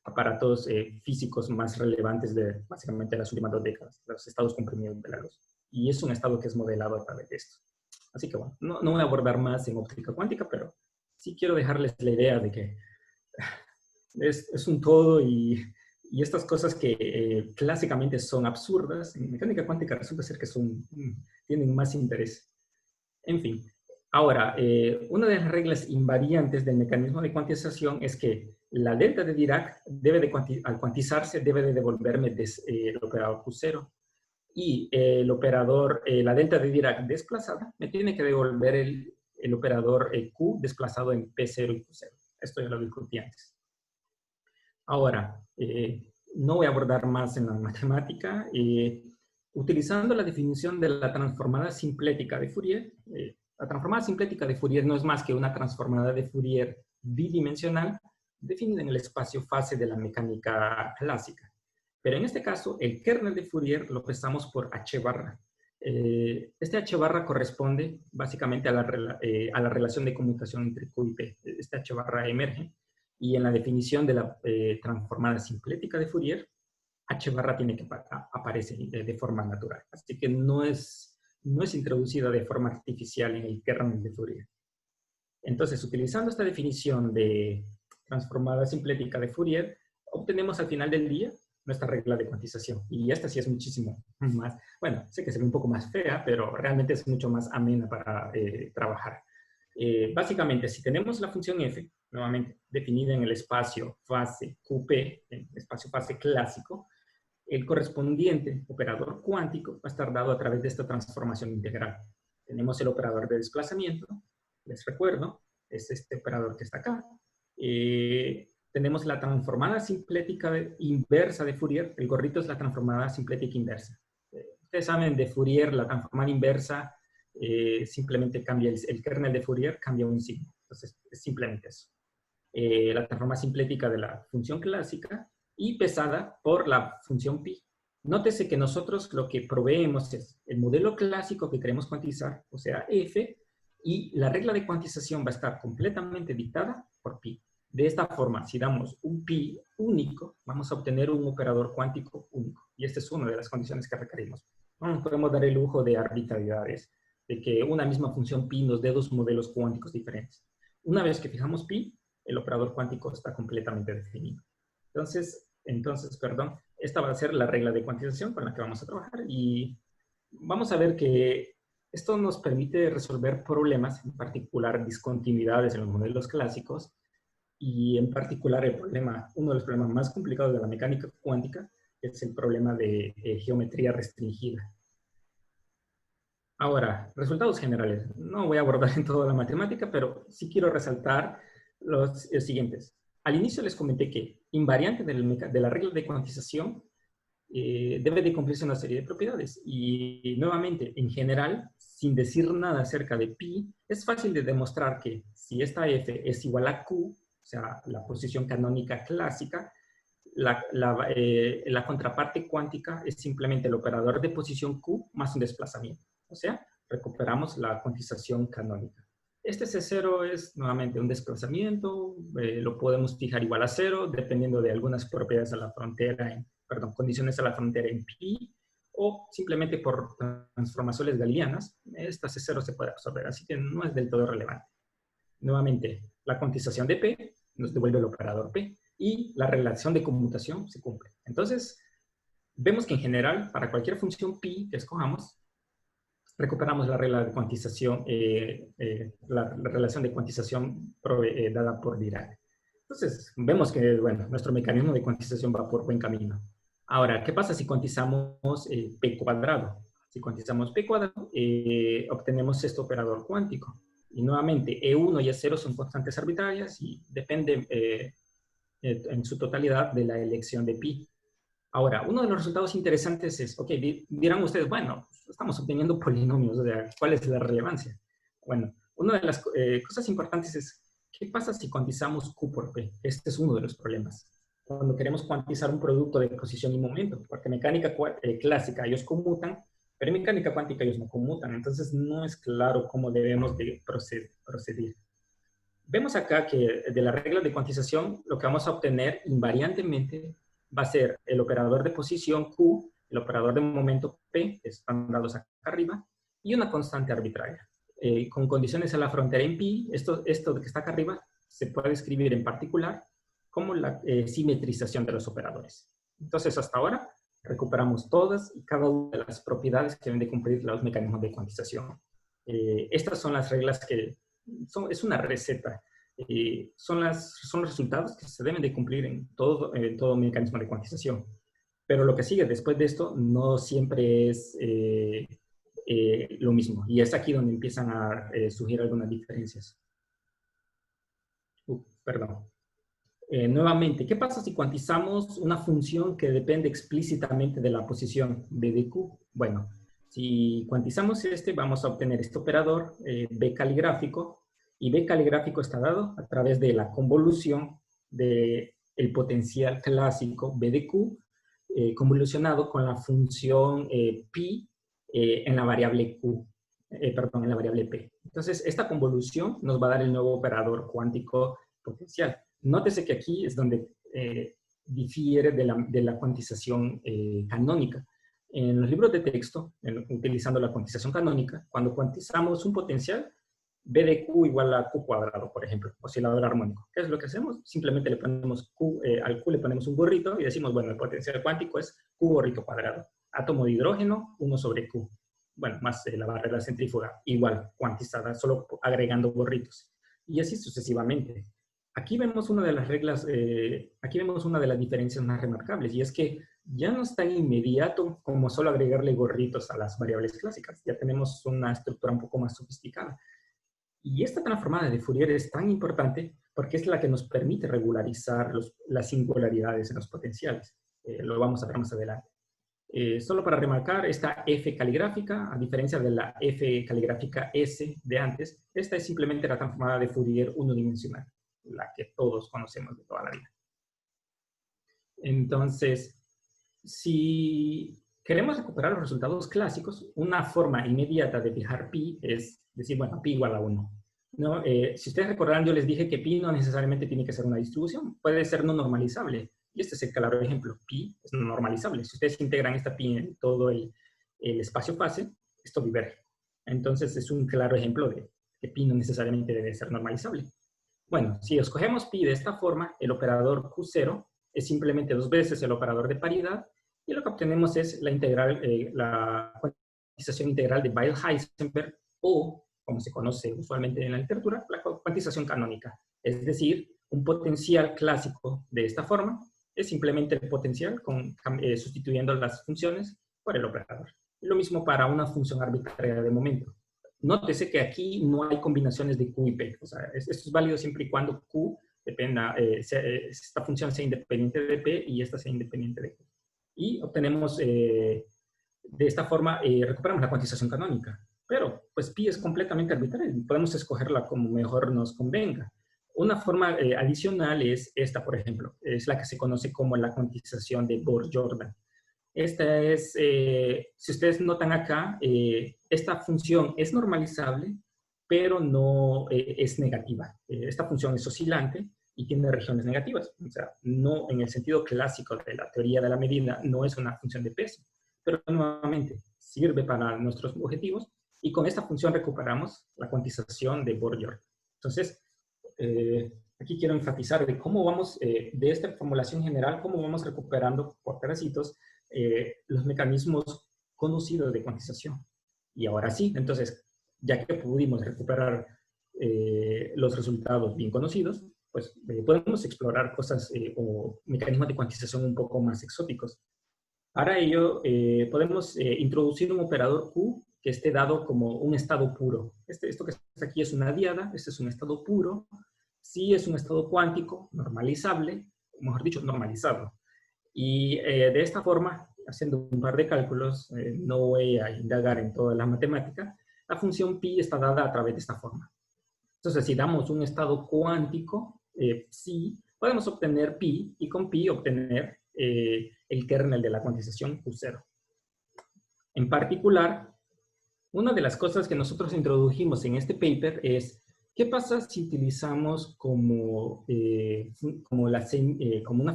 aparatos físicos más relevantes de, básicamente, las últimas 2 décadas, los estados comprimidos de la luz. Y es un estado que es modelado a través de esto. Así que, bueno, no voy a abordar más en óptica cuántica, pero sí quiero dejarles la idea de que es un todo y estas cosas que clásicamente son absurdas, en mecánica cuántica resulta ser que tienen más interés. En fin, ahora, una de las reglas invariantes del mecanismo de cuantización es que la delta de Dirac al cuantizarse debe de devolverme el operador Q0 y la delta de Dirac desplazada me tiene que devolver el operador Q desplazado en P0 y Q0. Esto ya lo discutí antes. Ahora, no voy a abordar más en la matemática. Utilizando la definición de la transformada simplética de Fourier, la transformada simplética de Fourier no es más que una transformada de Fourier bidimensional definida en el espacio-fase de la mecánica clásica. Pero en este caso, el kernel de Fourier lo pensamos por H barra. Este H barra corresponde básicamente a la relación de conmutación entre Q y P. Este H barra emerge y en la definición de la transformada simplética de Fourier, H barra tiene que aparecer de forma natural. Así que no es introducida de forma artificial en el kernel de Fourier. Entonces, utilizando esta definición de transformada simplética de Fourier, obtenemos al final del día nuestra regla de cuantización. Y esta sí es muchísimo más, bueno, sé que se ve un poco más fea, pero realmente es mucho más amena para trabajar. Básicamente, si tenemos la función f, nuevamente definida en el espacio fase QP, en el espacio fase clásico, el correspondiente operador cuántico va a estar dado a través de esta transformación integral. Tenemos el operador de desplazamiento, les recuerdo, es este operador que está acá. Tenemos la transformada simplética inversa de Fourier, el gorrito es la transformada simplética inversa. Ustedes saben de Fourier, la transformada inversa simplemente cambia el kernel de Fourier, cambia un signo. Entonces, es simplemente eso. La transformada simplética de la función clásica y pesada por la función pi. Nótese que nosotros lo que proveemos es el modelo clásico que queremos cuantizar, o sea, f, y la regla de cuantización va a estar completamente dictada por pi. De esta forma, si damos un pi único, vamos a obtener un operador cuántico único. Y esta es una de las condiciones que requerimos. No nos podemos dar el lujo de arbitrariedades, de que una misma función pi nos dé dos modelos cuánticos diferentes. Una vez que fijamos pi, el operador cuántico está completamente definido. Entonces, perdón, esta va a ser la regla de cuantización con la que vamos a trabajar y vamos a ver que esto nos permite resolver problemas, en particular discontinuidades en los modelos clásicos y en particular uno de los problemas más complicados de la mecánica cuántica es el problema de geometría restringida. Ahora, resultados generales. No voy a abordar en toda la matemática, pero sí quiero resaltar los siguientes. Al inicio les comenté que invariante de la regla de cuantización debe de cumplirse una serie de propiedades. Y nuevamente, en general, sin decir nada acerca de pi, es fácil de demostrar que si esta f es igual a q, o sea, la posición canónica clásica, la contraparte cuántica es simplemente el operador de posición q más un desplazamiento. O sea, recuperamos la cuantización canónica. Este C0 es nuevamente un desplazamiento, lo podemos fijar igual a 0, dependiendo de algunas propiedades a la frontera, condiciones a la frontera en pi, o simplemente por transformaciones galianas, esta C0 se puede absorber, así que no es del todo relevante. Nuevamente, la cuantización de P nos devuelve el operador P, y la relación de conmutación se cumple. Entonces, vemos que en general, para cualquier función pi que escojamos, recuperamos la regla de cuantización, la relación de cuantización dada por Dirac. Entonces, vemos que, bueno, nuestro mecanismo de cuantización va por buen camino. Ahora, ¿qué pasa si cuantizamos P cuadrado? Si cuantizamos P cuadrado, obtenemos este operador cuántico. Y nuevamente, E1 y E0 son constantes arbitrarias y dependen en su totalidad de la elección de pi. Ahora, uno de los resultados interesantes es, ok, dirán ustedes, bueno, estamos obteniendo polinomios, o sea, ¿cuál es la relevancia? Bueno, una de las cosas importantes es, ¿qué pasa si cuantizamos Q por P? Este es uno de los problemas. Cuando queremos cuantizar un producto de posición y momento, porque en mecánica clásica ellos conmutan, pero en mecánica cuántica ellos no conmutan, entonces no es claro cómo debemos de proceder. Vemos acá que de la regla de cuantización lo que vamos a obtener invariantemente va a ser el operador de posición Q, el operador de momento P, que están dados acá arriba, y una constante arbitraria. Con condiciones a la frontera en pi, esto que está acá arriba se puede escribir en particular como la simetrización de los operadores. Entonces, hasta ahora, recuperamos todas y cada una de las propiedades que deben de cumplir los mecanismos de cuantización. Estas son las reglas que es una receta. Son los resultados que se deben de cumplir en todo mecanismo de cuantización. Pero lo que sigue después de esto no siempre es lo mismo. Y es aquí donde empiezan a surgir algunas diferencias. Perdón. Nuevamente, ¿qué pasa si cuantizamos una función que depende explícitamente de la posición B de Q? Bueno, si cuantizamos vamos a obtener este operador B caligráfico, y B caligráfico está dado a través de la convolución del potencial clásico B de Q, convolucionado con la función pi en la variable Q, perdón, en la variable P. Entonces, esta convolución nos va a dar el nuevo operador cuántico potencial. Nótese que aquí es donde difiere de la cuantización canónica. En los libros de texto, utilizando la cuantización canónica, cuando cuantizamos un potencial, B de Q igual a Q cuadrado, por ejemplo, oscilador armónico. ¿Qué es lo que hacemos? Simplemente le ponemos al Q le ponemos un gorrito y decimos, bueno, el potencial cuántico es Q gorrito cuadrado. Átomo de hidrógeno, 1 sobre Q. Bueno, más la barrera centrífuga, igual, cuantizada, solo agregando gorritos. Y así sucesivamente. Aquí vemos una de las reglas, aquí vemos una de las diferencias más remarcables, y es que ya no es tan inmediato como solo agregarle gorritos a las variables clásicas. Ya tenemos una estructura un poco más sofisticada. Y esta transformada de Fourier es tan importante porque es la que nos permite regularizar las singularidades en los potenciales. Lo vamos a ver más adelante. Solo para remarcar, esta F caligráfica, a diferencia de la F caligráfica S de antes, esta es simplemente la transformada de Fourier unidimensional, la que todos conocemos de toda la vida. Entonces, si queremos recuperar los resultados clásicos, una forma inmediata de fijar pi es decir, bueno, pi igual a 1. ¿No? Si ustedes recordarán, yo les dije que pi no necesariamente tiene que ser una distribución, puede ser no normalizable. Y este es el claro ejemplo, pi es no normalizable. Si ustedes integran esta pi en todo el espacio-fase, esto diverge. Entonces es un claro ejemplo de que pi no necesariamente debe ser normalizable. Bueno, si escogemos pi de esta forma, el operador Q0 es simplemente 2 veces el operador de paridad, y lo que obtenemos es la integral, la cuantización integral de Weyl-Heisenberg, o, como se conoce usualmente en la literatura, la cuantización canónica. Es decir, un potencial clásico de esta forma es simplemente el potencial sustituyendo las funciones por el operador. Lo mismo para una función arbitraria de momento. Nótese que aquí no hay combinaciones de Q y P. O sea, esto es válido siempre y cuando Q dependa, esta función sea independiente de P y esta sea independiente de Q. Y obtenemos, de esta forma, recuperamos la cuantización canónica. Pero, pues, pi es completamente arbitraria y podemos escogerla como mejor nos convenga. Una forma adicional es esta, por ejemplo. Es la que se conoce como la cuantización de Bohr-Jordan. Esta es, si ustedes notan acá, esta función es normalizable, pero no es negativa. Esta función es oscilante y tiene regiones negativas. O sea, no en el sentido clásico de la teoría de la medida, no es una función de peso, pero nuevamente sirve para nuestros objetivos, y con esta función recuperamos la cuantización de Bohr-Jordan. Entonces, aquí quiero enfatizar de cómo vamos, de esta formulación general, cómo vamos recuperando por pedacitos los mecanismos conocidos de cuantización. Y ahora sí, entonces, ya que pudimos recuperar los resultados bien conocidos, pues podemos explorar cosas o mecanismos de cuantización un poco más exóticos. Para ello, podemos introducir un operador Q que esté dado como un estado puro. Esto que está aquí es una diada, este es un estado puro. Sí es un estado cuántico, normalizable, mejor dicho, normalizado. Y de esta forma, haciendo un par de cálculos, no voy a indagar en toda la matemática, la función pi está dada a través de esta forma. Entonces, si damos un estado cuántico, psi, podemos obtener pi, y con pi obtener el kernel de la cuantización Q0. En particular, una de las cosas que nosotros introdujimos en este paper es, ¿qué pasa si utilizamos como una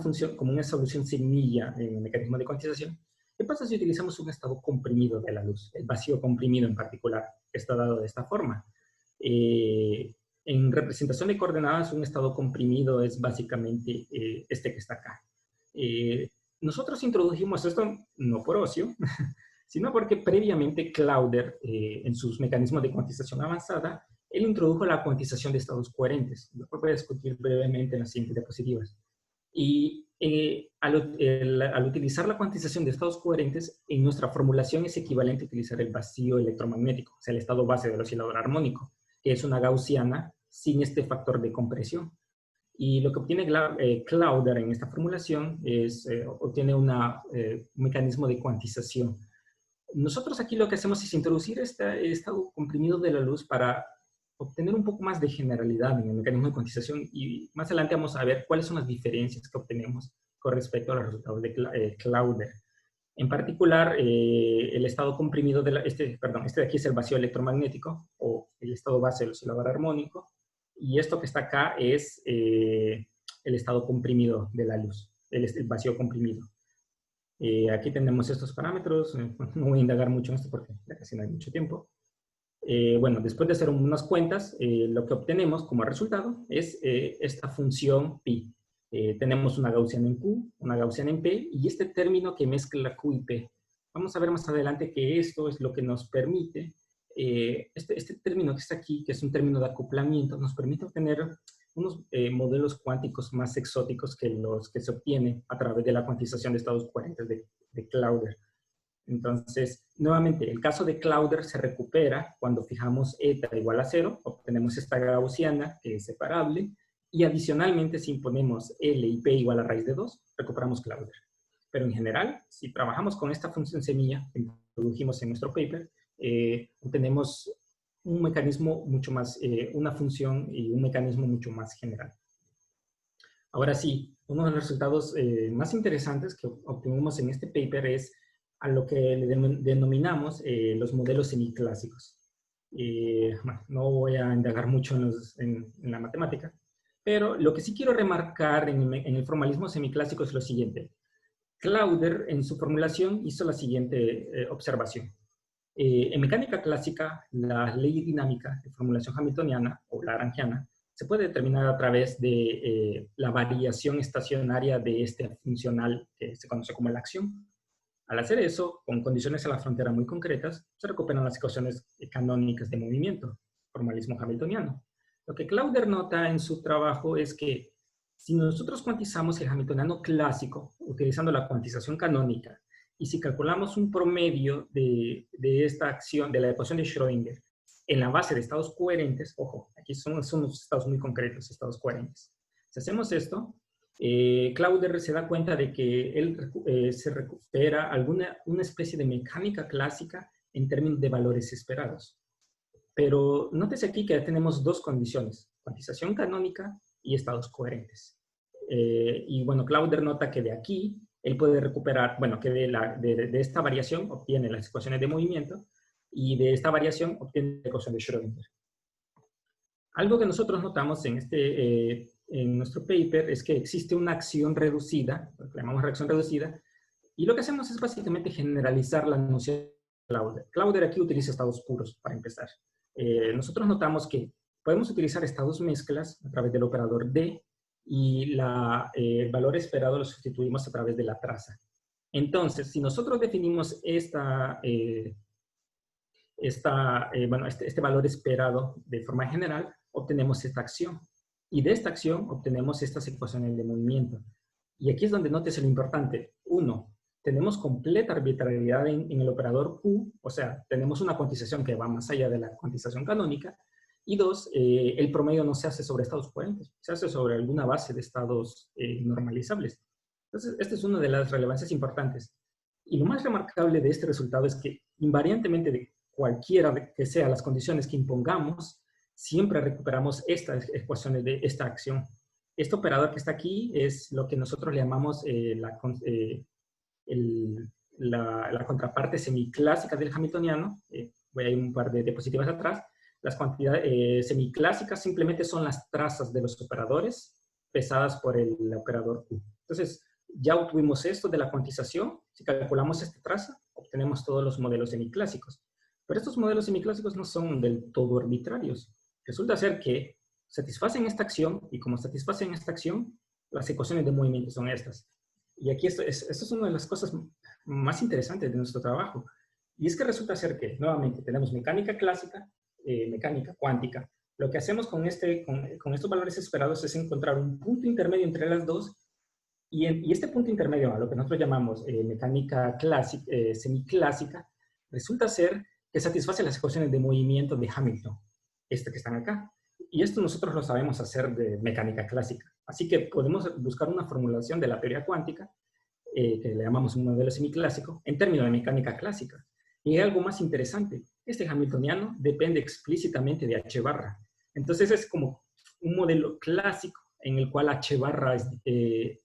función, como una solución semilla en el mecanismo de cuantización? ¿Qué pasa si utilizamos un estado comprimido de la luz, el vacío comprimido en particular, que está dado de esta forma? En representación de coordenadas, un estado comprimido es básicamente este que está acá. Nosotros introdujimos esto no por ocio, sino porque previamente Clauder, en sus mecanismos de cuantización avanzada, él introdujo la cuantización de estados coherentes. Lo voy a discutir brevemente en las siguientes diapositivas. Y al utilizar la cuantización de estados coherentes, en nuestra formulación es equivalente a utilizar el vacío electromagnético, o sea, el estado base del oscilador armónico, que es una gaussiana sin este factor de compresión. Y lo que obtiene Clauder en esta formulación es, obtiene un mecanismo de cuantización. Nosotros aquí lo que hacemos es introducir este estado comprimido de la luz para obtener un poco más de generalidad en el mecanismo de cuantización, y más adelante vamos a ver cuáles son las diferencias que obtenemos con respecto a los resultados de Clauder. En particular, el estado comprimido de este de aquí es el vacío electromagnético, o el estado base del oscilador armónico, y esto que está acá es el estado comprimido de la luz, el vacío comprimido. Aquí tenemos estos parámetros, no voy a indagar mucho en esto porque ya casi no hay mucho tiempo. Bueno, después de hacer unas cuentas, lo que obtenemos como resultado es esta función pi. Tenemos una gaussiana en Q, una gaussiana en P, y este término que mezcla Q y P. Vamos a ver más adelante que esto es lo que nos permite, este término que está aquí, que es un término de acoplamiento, nos permite obtener unos modelos cuánticos más exóticos que los que se obtienen a través de la cuantización de estados coherentes de Clauder. Entonces, nuevamente, el caso de Clauder se recupera cuando fijamos eta igual a 0, obtenemos esta gaussiana que es separable, y adicionalmente si imponemos L y P igual a raíz de 2, recuperamos Clauder. Pero en general, si trabajamos con esta función semilla que introdujimos en nuestro paper, obtenemos un mecanismo mucho más, una función y un mecanismo mucho más general. Ahora sí, uno de los resultados más interesantes que obtuvimos en este paper es a lo que le denominamos los modelos semiclásicos. Bueno, no voy a indagar mucho en la matemática, pero lo que sí quiero remarcar en el formalismo semiclásico es lo siguiente. Clauder, en su formulación, hizo la siguiente observación. En mecánica clásica, la ley dinámica de formulación hamiltoniana o lagrangiana se puede determinar a través de la variación estacionaria de este funcional que se conoce como la acción. Al hacer eso, con condiciones a la frontera muy concretas, se recuperan las ecuaciones canónicas de movimiento, formalismo hamiltoniano. Lo que Clauder nota en su trabajo es que si nosotros cuantizamos el hamiltoniano clásico, utilizando la cuantización canónica, y si calculamos un promedio de esta acción, de la ecuación de Schrödinger, en la base de estados coherentes, ojo, aquí son unos estados muy concretos, estados coherentes. Si hacemos esto, Clauder se da cuenta de que él se recupera una especie de mecánica clásica en términos de valores esperados. Pero nótese aquí que tenemos dos condiciones, cuantización canónica y estados coherentes. Y bueno, Clauder nota que de aquí él puede recuperar, bueno, que de esta variación obtiene las ecuaciones de movimiento y de esta variación obtiene la ecuación de Schrödinger. Algo que nosotros notamos en nuestro paper es que existe una acción reducida, lo que llamamos reacción reducida, y lo que hacemos es básicamente generalizar la noción de Clauder. Clauder aquí utiliza estados puros para empezar. Nosotros notamos que podemos utilizar estados mezclas a través del operador D, y el valor esperado lo sustituimos a través de la traza. Entonces, si nosotros definimos este valor esperado de forma general, obtenemos esta acción. Y de esta acción obtenemos estas ecuaciones de movimiento. Y aquí es donde notes lo importante. Uno, tenemos completa arbitrariedad en el operador Q, o sea, tenemos una cuantización que va más allá de la cuantización canónica. Y dos, el promedio no se hace sobre estados coherentes, se hace sobre alguna base de estados normalizables. Entonces, esta es una de las relevancias importantes. Y lo más remarcable de este resultado es que, invariantemente de cualquiera que sean las condiciones que impongamos, siempre recuperamos estas ecuaciones de esta acción. Este operador que está aquí es lo que nosotros le llamamos la contraparte semiclásica del hamiltoniano. Voy a ir un par de diapositivas atrás. Las cuantidades semiclásicas simplemente son las trazas de los operadores pesadas por el operador Q. Entonces, ya obtuvimos esto de la cuantización. Si calculamos esta traza, obtenemos todos los modelos semiclásicos. Pero estos modelos semiclásicos no son del todo arbitrarios. Resulta ser que satisfacen esta acción, y como satisfacen esta acción, las ecuaciones de movimiento son estas. Y aquí esto es una de las cosas más interesantes de nuestro trabajo. Y es que resulta ser que, nuevamente, tenemos mecánica clásica, mecánica cuántica. Lo que hacemos con estos valores esperados es encontrar un punto intermedio entre las dos, y este punto intermedio, a lo que nosotros llamamos mecánica clásica, semiclásica, resulta ser que satisface las ecuaciones de movimiento de Hamilton, que están acá. Y esto nosotros lo sabemos hacer de mecánica clásica. Así que podemos buscar una formulación de la teoría cuántica, que le llamamos un modelo semiclásico, en términos de mecánica clásica. Y hay algo más interesante. Este hamiltoniano depende explícitamente de H barra. Entonces es como un modelo clásico en el cual H barra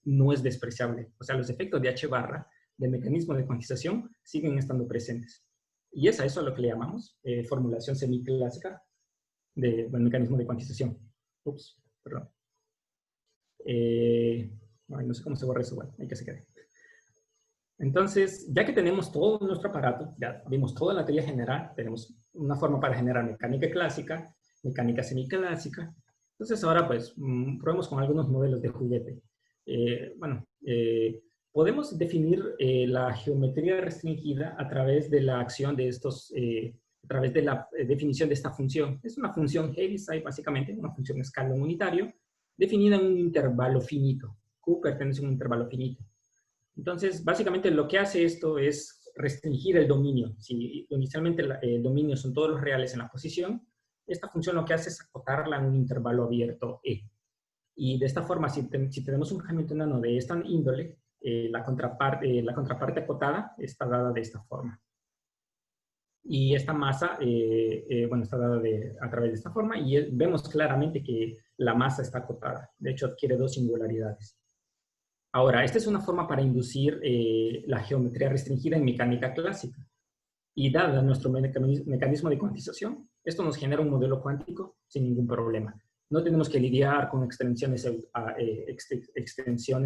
no es despreciable. O sea, los efectos de H barra del mecanismo de cuantización siguen estando presentes. Y es a eso a lo que le llamamos formulación semiclásica del mecanismo de cuantización. Ups, perdón. No sé cómo se borra eso. Bueno, hay que se quede. Entonces, ya que tenemos todo nuestro aparato, ya vimos toda la teoría general, tenemos una forma para generar mecánica clásica, mecánica semiclásica. Entonces, ahora pues probemos con algunos modelos de juguete. Podemos definir la geometría restringida a través de la acción de estos, a través de la definición de esta función. Es una función Heaviside, básicamente, una función escalón unitario, definida en un intervalo finito. Q pertenece a un intervalo finito. Entonces, básicamente lo que hace esto es restringir el dominio. Si inicialmente el dominio son todos los reales en la posición, esta función lo que hace es acotarla en un intervalo abierto E. Y de esta forma, si tenemos un hamiltoniano de esta índole, la contraparte acotada está dada de esta forma. Y esta masa, está dada a través de esta forma, y vemos claramente que la masa está acotada. De hecho, adquiere dos singularidades. Ahora, esta es una forma para inducir la geometría restringida en mecánica clásica. Y dada nuestro mecanismo de cuantización, esto nos genera un modelo cuántico sin ningún problema. No tenemos que lidiar con extensiones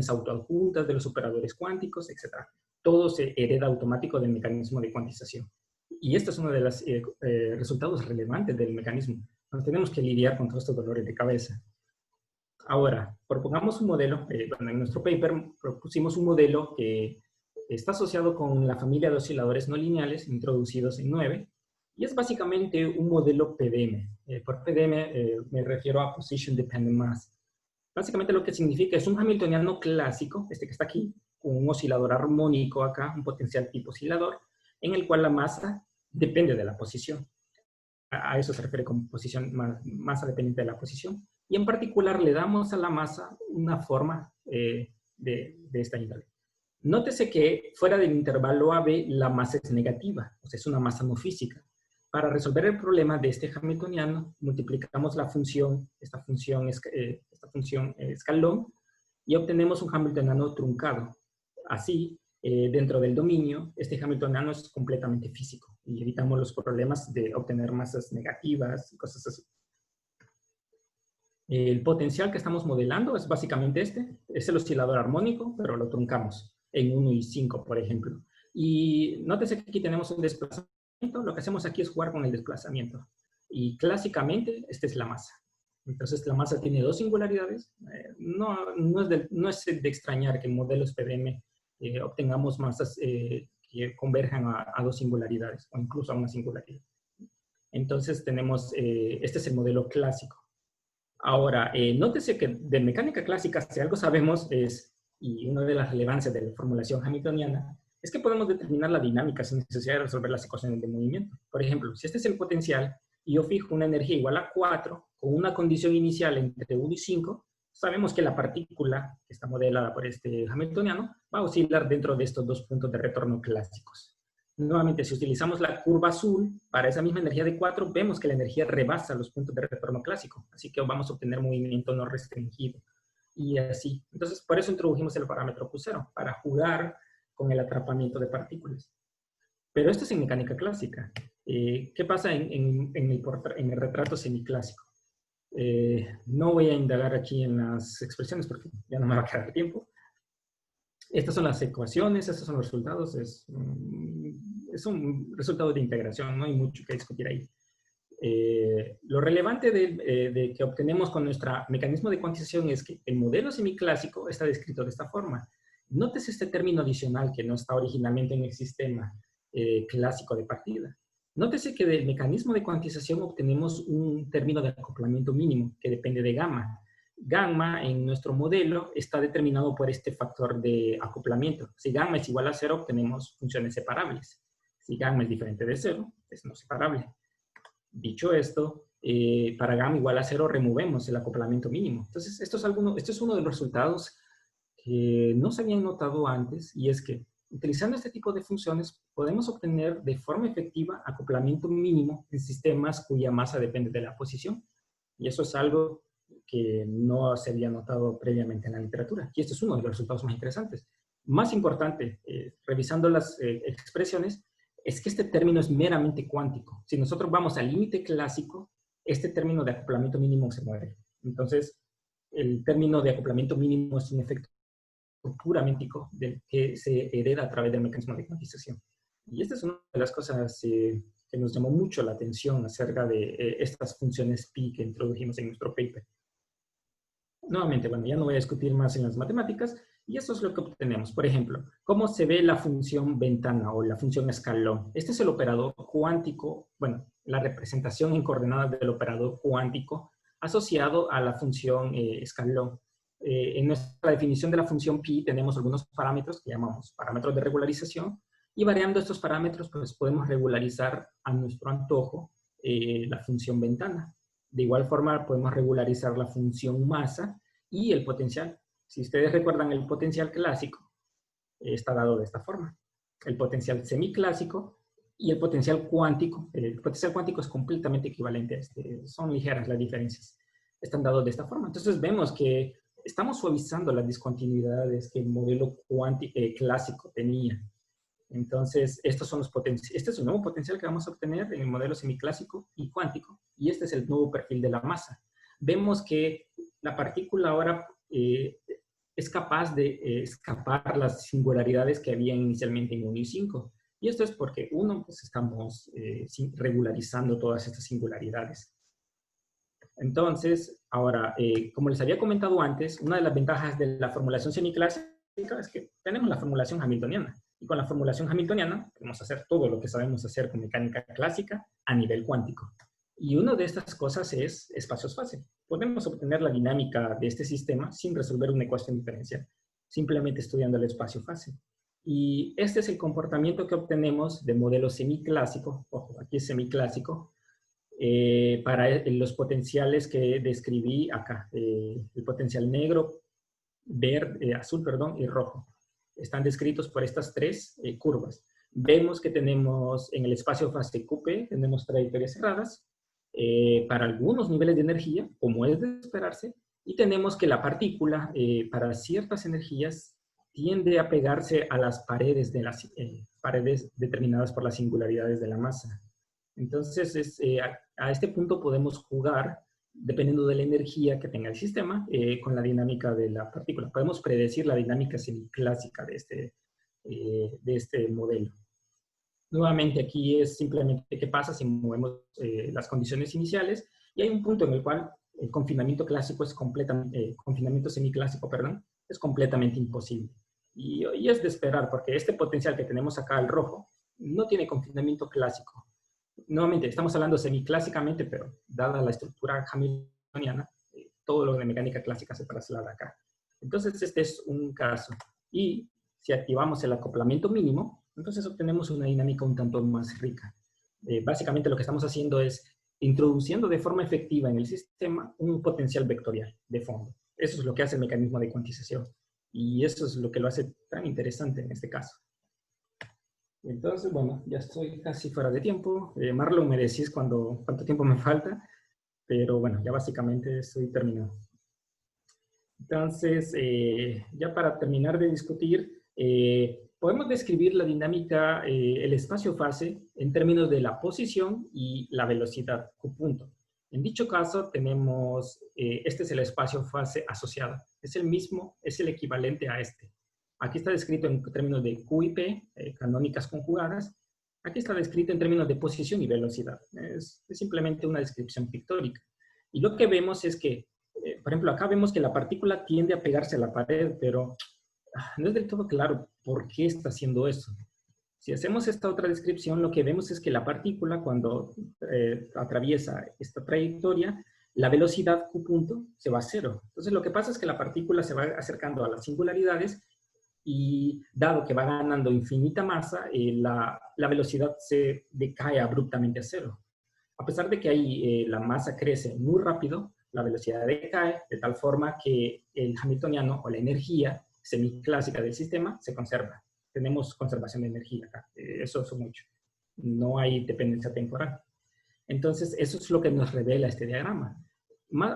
autoadjuntas de los operadores cuánticos, etc. Todo se hereda automático del mecanismo de cuantización. Y este es uno de los resultados relevantes del mecanismo. No tenemos que lidiar con todos estos dolores de cabeza. Ahora, propongamos un modelo, en nuestro paper propusimos un modelo que está asociado con la familia de osciladores no lineales introducidos en 9, y es básicamente un modelo PDM. Por PDM me refiero a Position Dependent Mass. Básicamente lo que significa es un hamiltoniano clásico, este que está aquí, con un oscilador armónico acá, un potencial tipo oscilador, en el cual la masa depende de la posición. A eso se refiere con masa dependiente de la posición. Y en particular le damos a la masa una forma de esta índole. Nótese que fuera del intervalo AB la masa es negativa, o sea, es una masa no física. Para resolver el problema de este hamiltoniano, multiplicamos la función, esta función escalón, y obtenemos un hamiltoniano truncado. Así, dentro del dominio, este hamiltoniano es completamente físico y evitamos los problemas de obtener masas negativas y cosas así. El potencial que estamos modelando es básicamente este. Es el oscilador armónico, pero lo truncamos en 1 y 5, por ejemplo. Y nótese que aquí tenemos un desplazamiento. Lo que hacemos aquí es jugar con el desplazamiento. Y clásicamente, esta es la masa. Entonces, la masa tiene dos singularidades. No es de extrañar que en modelos PDM obtengamos masas que converjan a dos singularidades, o incluso a una singularidad. Entonces, tenemos, este es el modelo clásico. Ahora, nótese que de mecánica clásica, si algo sabemos y una de las relevancias de la formulación hamiltoniana, es que podemos determinar la dinámica sin necesidad de resolver las ecuaciones de movimiento. Por ejemplo, si este es el potencial y yo fijo una energía igual a 4 con una condición inicial entre 1 y 5, sabemos que la partícula, que está modelada por este hamiltoniano, va a oscilar dentro de estos dos puntos de retorno clásicos. Nuevamente, si utilizamos la curva azul para esa misma energía de 4, vemos que la energía rebasa los puntos de retorno clásico, así que vamos a obtener movimiento no restringido. Y así. Entonces, por eso introdujimos el parámetro Q0, para jugar con el atrapamiento de partículas. Pero esto es en mecánica clásica. ¿Qué pasa en el retrato semiclásico? No voy a indagar aquí en las expresiones porque ya no me va a quedar tiempo. Estas son las ecuaciones, estos son los resultados. Es un resultado de integración, no hay mucho que discutir ahí. Lo relevante de que obtenemos con nuestro mecanismo de cuantización es que el modelo semiclásico está descrito de esta forma. Nótese este término adicional que no está originalmente en el sistema clásico de partida. Nótese que del mecanismo de cuantización obtenemos un término de acoplamiento mínimo que depende de gamma. Gamma en nuestro modelo está determinado por este factor de acoplamiento. Si gamma es igual a 0, obtenemos funciones separables. Si gamma es diferente de 0, es no separable. Dicho esto, para gamma igual a 0 removemos el acoplamiento mínimo. Entonces, esto es uno de los resultados que no se habían notado antes, y es que utilizando este tipo de funciones podemos obtener de forma efectiva acoplamiento mínimo en sistemas cuya masa depende de la posición. Y eso es algo que no se había notado previamente en la literatura. Y este es uno de los resultados más interesantes. Más importante, revisando las expresiones, es que este término es meramente cuántico. Si nosotros vamos al límite clásico, este término de acoplamiento mínimo se muere. Entonces, el término de acoplamiento mínimo es un efecto puramente que se hereda a través del mecanismo de cuantización. Y esta es una de las cosas que nos llamó mucho la atención acerca de estas funciones pi que introdujimos en nuestro paper. Nuevamente, bueno, ya no voy a discutir más en las matemáticas, y esto es lo que obtenemos. Por ejemplo, ¿cómo se ve la función ventana o la función escalón? Este es el operador cuántico, bueno, la representación en coordenadas del operador cuántico asociado a la función escalón. En nuestra definición de la función pi tenemos algunos parámetros que llamamos parámetros de regularización, y variando estos parámetros pues podemos regularizar a nuestro antojo la función ventana. De igual forma podemos regularizar la función masa y el potencial. Si ustedes recuerdan, el potencial clásico está dado de esta forma. El potencial semiclásico y el potencial cuántico. El potencial cuántico es completamente equivalente a este. Son ligeras las diferencias. Están dados de esta forma. Entonces vemos que estamos suavizando las discontinuidades que el modelo clásico tenía. Entonces, estos son los este es un nuevo potencial que vamos a obtener en el modelo semiclásico y cuántico. Y este es el nuevo perfil de la masa. Vemos que la partícula ahora es capaz de escapar las singularidades que había inicialmente en 1 y 5. Y esto es porque, uno, pues estamos regularizando todas estas singularidades. Entonces, ahora, como les había comentado antes, una de las ventajas de la formulación semiclásica es que tenemos la formulación hamiltoniana. Y con la formulación hamiltoniana podemos hacer todo lo que sabemos hacer con mecánica clásica a nivel cuántico. Y una de estas cosas es espacio-espacio. Podemos obtener la dinámica de este sistema sin resolver una ecuación diferencial, simplemente estudiando el espacio-fase. Y este es el comportamiento que obtenemos de modelo semiclásico, ojo, aquí es semiclásico, para los potenciales que describí acá. El potencial negro, verde, azul, perdón, y rojo. Están descritos por estas tres curvas. Vemos que tenemos en el espacio-fase QP, tenemos trayectorias cerradas para algunos niveles de energía, como es de esperarse, y tenemos que la partícula, para ciertas energías, tiende a pegarse a las paredes, paredes determinadas por las singularidades de la masa. Entonces, a este punto podemos jugar, dependiendo de la energía que tenga el sistema, con la dinámica de la partícula. Podemos predecir la dinámica semiclásica de este modelo. Nuevamente, aquí es simplemente qué pasa si movemos las condiciones iniciales, y hay un punto en el cual el confinamiento clásico es confinamiento semiclásico, perdón, es completamente imposible. Y es de esperar, porque este potencial que tenemos acá, el rojo, no tiene confinamiento clásico. Nuevamente, estamos hablando semiclásicamente, pero dada la estructura hamiltoniana, todo lo de mecánica clásica se traslada acá. Entonces, este es un caso. Y si activamos el acoplamiento mínimo, entonces obtenemos una dinámica un tanto más rica. Básicamente lo que estamos haciendo es introduciendo de forma efectiva en el sistema un potencial vectorial de fondo. Eso es lo que hace el mecanismo de cuantización. Y eso es lo que lo hace tan interesante en este caso. Entonces, bueno, ya estoy casi fuera de tiempo. Marlon, me decís cuánto tiempo me falta, pero bueno, ya básicamente estoy terminado. Entonces, ya para terminar de discutir, podemos describir la dinámica, el espacio-fase, en términos de la posición y la velocidad, Q punto. En dicho caso, tenemos, este es el espacio-fase asociado. Es el mismo, es el equivalente a este. Aquí está descrito en términos de Q y P, canónicas conjugadas. Aquí está descrito en términos de posición y velocidad. Es simplemente una descripción pictórica. Y lo que vemos es que, por ejemplo, acá vemos que la partícula tiende a pegarse a la pared, pero no es del todo claro por qué está haciendo eso. Si hacemos esta otra descripción, lo que vemos es que la partícula, cuando atraviesa esta trayectoria, la velocidad Q punto se va a cero. Entonces, lo que pasa es que la partícula se va acercando a las singularidades y dado que va ganando infinita masa, la velocidad se decae abruptamente a cero. A pesar de que ahí la masa crece muy rápido, la velocidad decae de tal forma que el hamiltoniano o la energía semiclásica del sistema se conserva. Tenemos conservación de energía acá. Eso es mucho. No hay dependencia temporal. Entonces, eso es lo que nos revela este diagrama.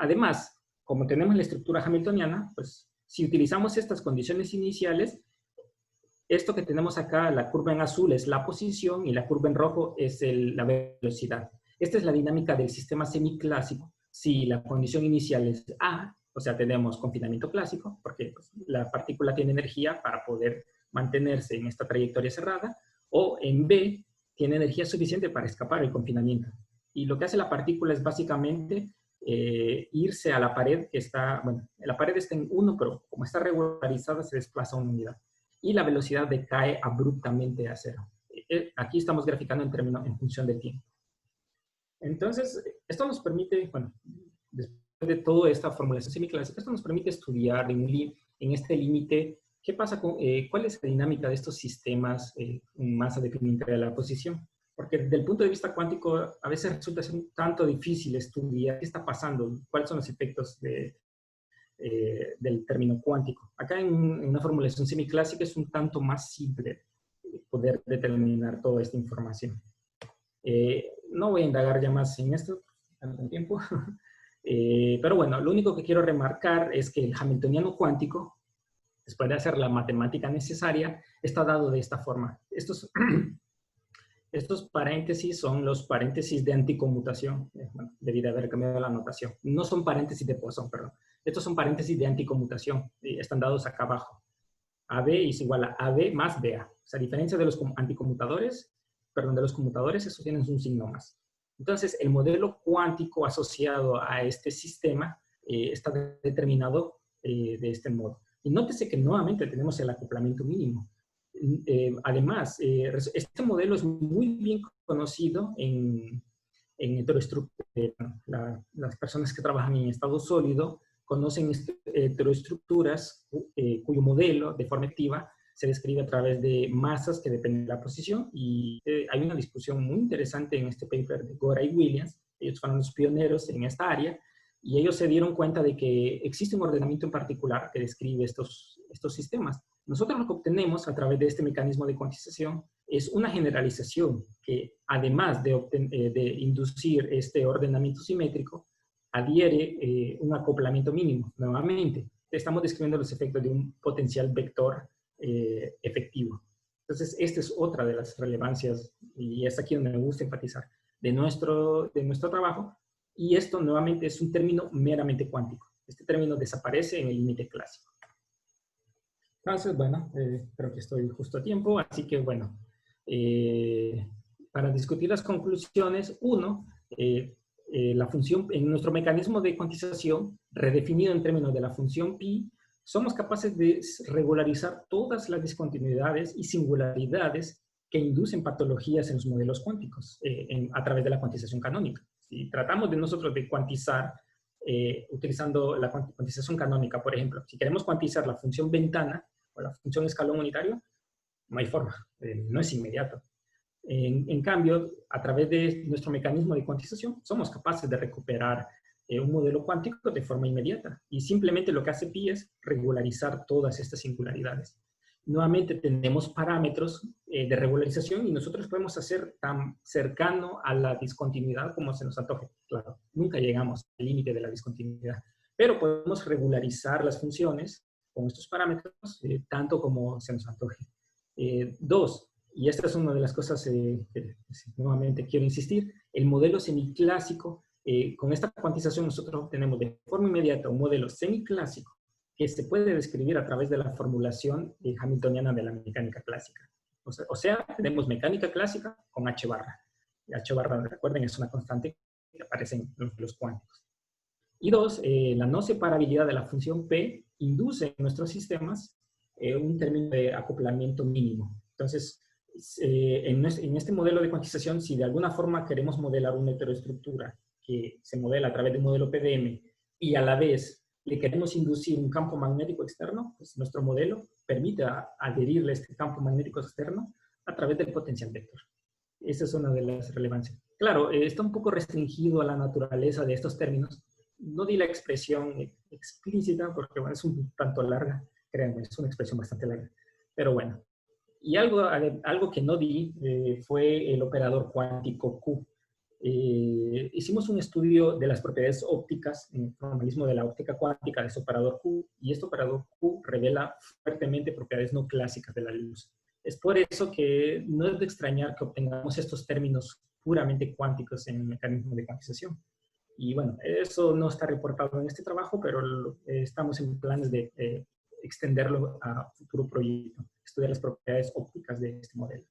Además, como tenemos la estructura hamiltoniana, pues si utilizamos estas condiciones iniciales, esto que tenemos acá, la curva en azul es la posición y la curva en rojo es la velocidad. Esta es la dinámica del sistema semiclásico. Si la condición inicial es A, o sea, tenemos confinamiento clásico, porque pues, la partícula tiene energía para poder mantenerse en esta trayectoria cerrada, o en B, tiene energía suficiente para escapar del confinamiento. Y lo que hace la partícula es básicamente irse a la pared que está, bueno, la pared está en 1, pero como está regularizada se desplaza a una unidad. Y la velocidad decae abruptamente a 0. Aquí estamos graficando en función del tiempo. Entonces, esto nos permite, bueno, después de toda esta formulación semiclásica, esto nos permite estudiar en este límite qué pasa con, cuál es la dinámica de estos sistemas en masa dependiente de la posición. Porque desde el punto de vista cuántico, a veces resulta ser un tanto difícil estudiar qué está pasando, cuáles son los efectos del término cuántico. Acá en una formulación semiclásica es un tanto más simple poder determinar toda esta información. No voy a indagar ya más en esto, tanto tiempo. Pero bueno, lo único que quiero remarcar es que el hamiltoniano cuántico, después de hacer la matemática necesaria, está dado de esta forma. Estos paréntesis son los paréntesis de anticonmutación. Bueno, debí de haber cambiado la notación. No son paréntesis de Poisson, perdón. Estos son paréntesis de anticonmutación. Están dados acá abajo. AB es igual a AB más BA. O sea, a diferencia de los anticonmutadores, perdón, de los conmutadores, estos tienen un signo más. Entonces, el modelo cuántico asociado a este sistema está determinado de este modo. Y nótese que nuevamente tenemos el acoplamiento mínimo. Además, este modelo es muy bien conocido en heteroestructuras. Las personas que trabajan en estado sólido conocen heteroestructuras cuyo modelo de forma activa se describe a través de masas que dependen de la posición, y hay una discusión muy interesante en este paper de Gora y Williams. Ellos fueron los pioneros en esta área, y ellos se dieron cuenta de que existe un ordenamiento en particular que describe estos sistemas. Nosotros lo que obtenemos a través de este mecanismo de cuantización es una generalización que, además de inducir este ordenamiento simétrico, adhiere un acoplamiento mínimo. Nuevamente, estamos describiendo los efectos de un potencial vector efectivo. Entonces, esta es otra de las relevancias, y es aquí donde me gusta enfatizar, de nuestro trabajo. Y esto nuevamente es un término meramente cuántico. Este término desaparece en el límite clásico. Entonces, bueno, creo que estoy justo a tiempo. Así que, bueno, para discutir las conclusiones, la función, en nuestro mecanismo de cuantización, redefinido en términos de la función pi, somos capaces de regularizar todas las discontinuidades y singularidades que inducen patologías en los modelos cuánticos a través de la cuantización canónica. Si tratamos de nosotros de cuantizar, utilizando la cuantización canónica, por ejemplo, si queremos cuantizar la función ventana o la función escalón unitario, no hay forma, no es inmediato. En cambio, a través de nuestro mecanismo de cuantización, somos capaces de recuperar un modelo cuántico de forma inmediata. Y simplemente lo que hace Pi es regularizar todas estas singularidades. Nuevamente tenemos parámetros de regularización y nosotros podemos hacer tan cercano a la discontinuidad como se nos antoje. Claro, nunca llegamos al límite de la discontinuidad, pero podemos regularizar las funciones con estos parámetros tanto como se nos antoje. Dos, y esta es una de las cosas que nuevamente quiero insistir, el modelo semiclásico, con esta cuantización nosotros obtenemos de forma inmediata un modelo semiclásico que se puede describir a través de la formulación hamiltoniana de la mecánica clásica. O sea, tenemos mecánica clásica con H barra. H barra, recuerden, es una constante que aparece en los cuánticos. Y dos, la no separabilidad de la función P induce en nuestros sistemas un término de acoplamiento mínimo. Entonces, en este modelo de cuantización, si de alguna forma queremos modelar una heteroestructura que se modela a través de un modelo PDM y a la vez le queremos inducir un campo magnético externo, pues nuestro modelo permite adherirle este campo magnético externo a través del potencial vector. Esa es una de las relevancias. Claro, está un poco restringido a la naturaleza de estos términos. No di la expresión explícita porque bueno, es un tanto larga, créanme, es una expresión bastante larga. Pero bueno, y algo que no di fue el operador cuántico Q. Hicimos un estudio de las propiedades ópticas en el formalismo de la óptica cuántica de ese operador Q, y este operador Q revela fuertemente propiedades no clásicas de la luz. Es por eso que no es de extrañar que obtengamos estos términos puramente cuánticos en el mecanismo de cuantización. Y bueno, eso no está reportado en este trabajo, pero estamos en planes de extenderlo a futuro proyecto, estudiar las propiedades ópticas de este modelo.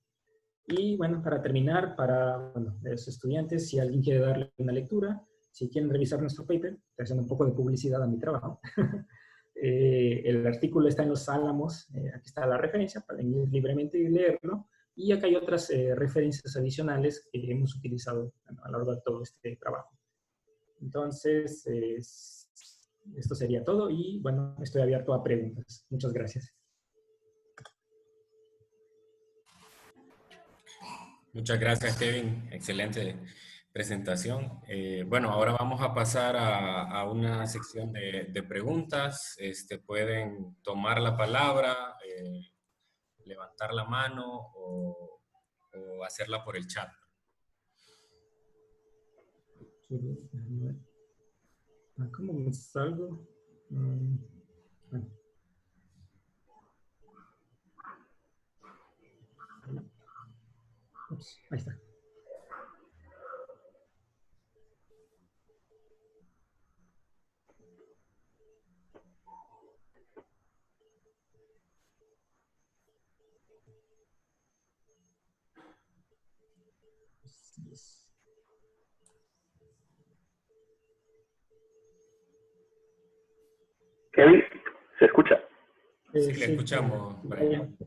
Y bueno, para terminar, para los estudiantes, si alguien quiere darle una lectura, si quieren revisar nuestro paper, estoy haciendo un poco de publicidad a mi trabajo. El artículo está en los Álamos, aquí está la referencia, pueden ir libremente y leerlo. Y acá hay otras referencias adicionales que hemos utilizado a lo largo de todo este trabajo. Entonces, esto sería todo y bueno, estoy abierto a preguntas. Muchas gracias. Muchas gracias, Kevin. Excelente presentación. Bueno, ahora vamos a pasar a una sección de preguntas. Pueden tomar la palabra, levantar la mano o hacerla por el chat. ¿Cómo me salgo? Bueno. Ups, ahí está. Kevin, ¿se escucha? Sí, le escuchamos, Brian.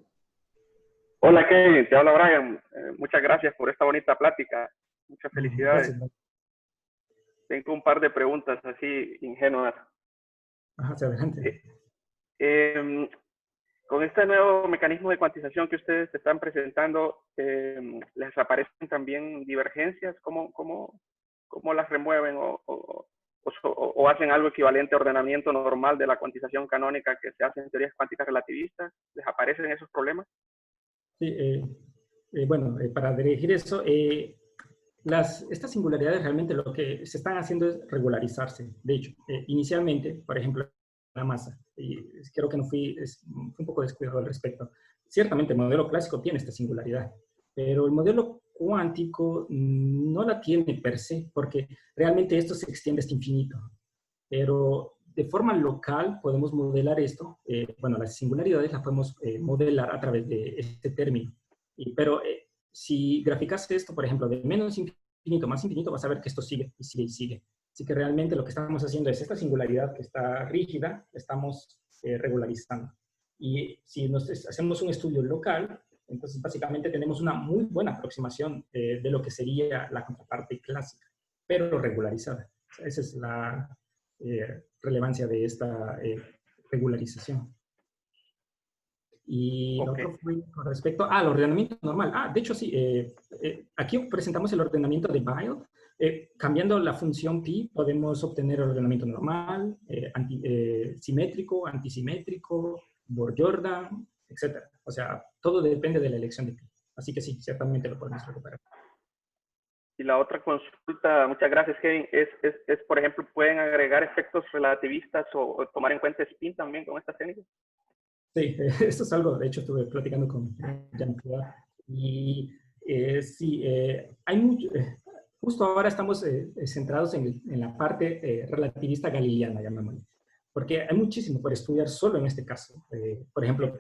Hola Kevin, te habla Brian. Muchas gracias por esta bonita plática. Muchas felicidades. Gracias. Tengo un par de preguntas así ingenuas. Ajá, adelante. Con este nuevo mecanismo de cuantización que ustedes están presentando, ¿les aparecen también divergencias? ¿Cómo las remueven o hacen algo equivalente a ordenamiento normal de la cuantización canónica que se hace en teorías cuánticas relativistas? ¿Les aparecen esos problemas? Sí, bueno, para dirigir eso, estas singularidades realmente lo que se están haciendo es regularizarse. De hecho, inicialmente, por ejemplo, la masa, y creo que fui un poco descuidado al respecto. Ciertamente el modelo clásico tiene esta singularidad, pero el modelo cuántico no la tiene per se, porque realmente esto se extiende hasta infinito. Pero de forma local podemos modelar esto. Bueno, las singularidades las podemos modelar a través de este término. Pero si graficas esto, por ejemplo, de menos infinito más infinito, vas a ver que esto sigue y sigue y sigue. Así que realmente lo que estamos haciendo es esta singularidad que está rígida, la estamos regularizando. Y si hacemos un estudio local, entonces básicamente tenemos una muy buena aproximación de lo que sería la contraparte clásica, pero regularizada. Esa es la relevancia de esta regularización. Y lo otro fue con respecto al ordenamiento normal. De hecho, sí, aquí presentamos el ordenamiento de Biot. Cambiando la función pi, podemos obtener el ordenamiento normal, simétrico, antisimétrico, Born-Jordan, etc. O sea, todo depende de la elección de pi. Así que sí, ciertamente lo podemos recuperar. Y la otra consulta, muchas gracias, Kevin, es, por ejemplo, ¿pueden agregar efectos relativistas o tomar en cuenta spin también con estas técnicas? Sí, esto es algo, de hecho, estuve platicando con Jean-Pierre. Y sí, hay mucho, justo ahora estamos centrados en la parte relativista galileana, llamémosle. Porque hay muchísimo por estudiar solo en este caso. Por ejemplo,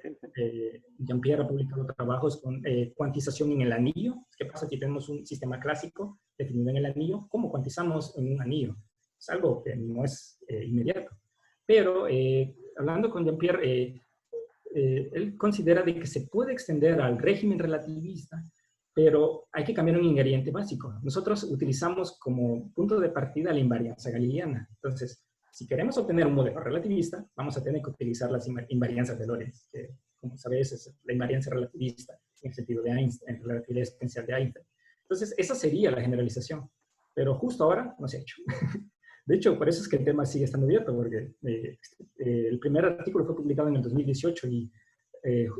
Jean-Pierre ha publicado trabajos con cuantización en el anillo. ¿Qué pasa si tenemos un sistema clásico definido en el anillo? ¿Cómo cuantizamos en un anillo? Es algo que no es inmediato. Pero hablando con Jean-Pierre, él considera de que se puede extender al régimen relativista, pero hay que cambiar un ingrediente básico. Nosotros utilizamos como punto de partida la invarianza galileana. Entonces, si queremos obtener un modelo relativista, vamos a tener que utilizar las invarianzas de Lorentz, que, como sabes, es la invarianza relativista en el sentido de Einstein, en la relatividad exponencial de Einstein. Entonces, esa sería la generalización, pero justo ahora no se ha hecho. De hecho, por eso es que el tema sigue estando abierto, porque el primer artículo fue publicado en el 2018 y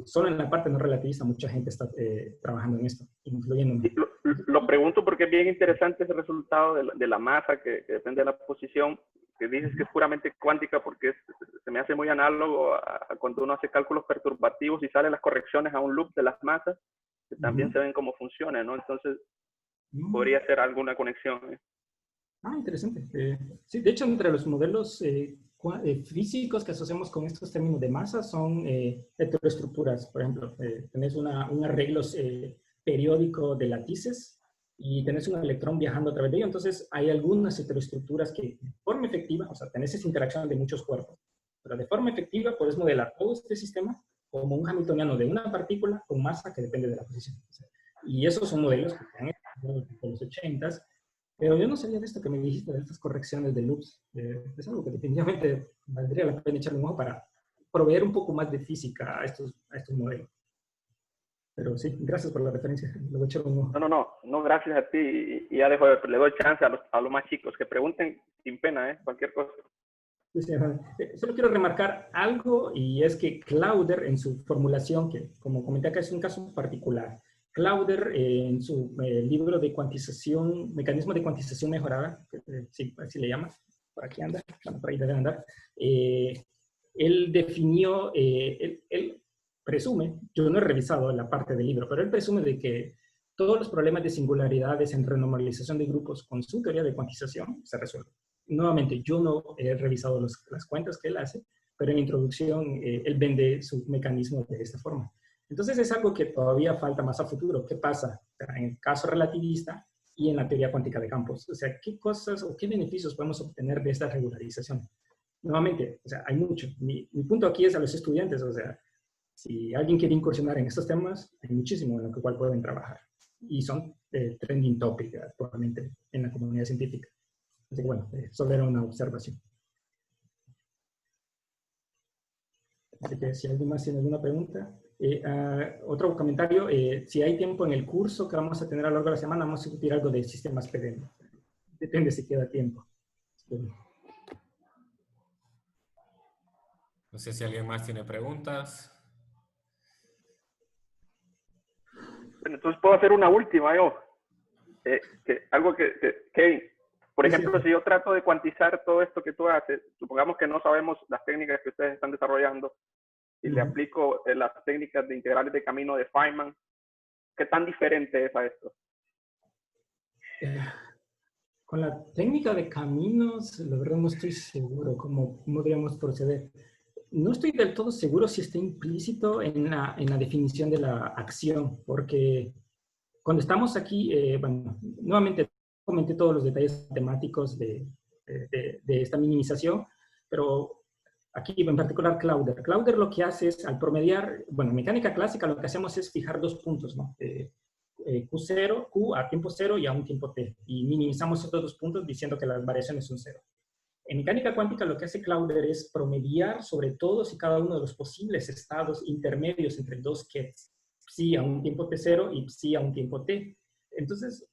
solo en la parte no relativista mucha gente está trabajando en esto, incluyendo... Lo pregunto porque es bien interesante ese resultado de la masa que depende de la posición, que dices que es puramente cuántica, porque se me hace muy análogo a cuando uno hace cálculos perturbativos y salen las correcciones a un loop de las masas, que también se ven cómo funciona, ¿no? Entonces, podría ser alguna conexión. Ah, interesante. Sí, de hecho, entre los modelos físicos que asociamos con estos términos de masa son heteroestructuras. Por ejemplo, tenés un arreglo periódico de látices y tenés un electrón viajando a través de ello. Entonces, hay algunas heteroestructuras que de forma efectiva, o sea, tenés esa interacción de muchos cuerpos, pero de forma efectiva puedes modelar todo este sistema como un hamiltoniano de una partícula con masa que depende de la posición. O sea, y esos son modelos que se han hecho en los 80s. Pero yo no sabía de esto que me dijiste, de estas correcciones de loops. Es algo que definitivamente valdría la pena echarle un ojo para proveer un poco más de física a estos modelos. Pero sí, gracias por la referencia. Le voy a echar un ojo. No, gracias a ti. Y ya le doy chance a los más chicos que pregunten sin pena, cualquier cosa. Sí, sí, solo quiero remarcar algo, y es que Clauder, en su formulación, que como comenté acá, es un caso particular. Clauder, en su libro de cuantización, mecanismo de cuantización mejorada, sí, así le llama, por aquí anda, bueno, por ahí debe andar, él definió, él presume, yo no he revisado la parte del libro, pero él presume de que todos los problemas de singularidades en renormalización de grupos con su teoría de cuantización se resuelven. Nuevamente, yo no he revisado las cuentas que él hace, pero en la introducción él vende su mecanismo de esta forma. Entonces es algo que todavía falta más a futuro. ¿Qué pasa en el caso relativista y en la teoría cuántica de campos? O sea, ¿qué cosas o qué beneficios podemos obtener de esta regularización? Nuevamente, o sea, hay mucho. Mi punto aquí es a los estudiantes, o sea, si alguien quiere incursionar en estos temas, hay muchísimo en lo cual pueden trabajar. Y son trending topic actualmente en la comunidad científica. Así que bueno, solo era una observación. Así que si alguien más tiene alguna pregunta. Otro comentario, si hay tiempo en el curso que vamos a tener a lo largo de la semana, vamos a discutir algo de sistemas PDM. Depende si queda tiempo. No sé si alguien más tiene preguntas. Bueno, entonces puedo hacer una última yo. Algo que por ejemplo, si yo trato de cuantizar todo esto que tú haces, supongamos que no sabemos las técnicas que ustedes están desarrollando, y le aplico las técnicas de integrales de camino de Feynman, ¿qué tan diferente es a esto? Con la técnica de caminos, la verdad no estoy seguro cómo podríamos proceder. No estoy del todo seguro si está implícito en la definición de la acción, porque cuando estamos aquí, bueno, nuevamente comenté todos los detalles temáticos de esta minimización, pero aquí en particular Clauder. Clauder lo que hace es, al promediar, bueno, en mecánica clásica lo que hacemos es fijar dos puntos, ¿no? Q0, Q a tiempo cero y a un tiempo t. Y minimizamos estos dos puntos diciendo que las variaciones son cero. En mecánica cuántica lo que hace Clauder es promediar sobre todos y cada uno de los posibles estados intermedios entre dos kets, psi a un tiempo t0 y psi a un tiempo t. Entonces,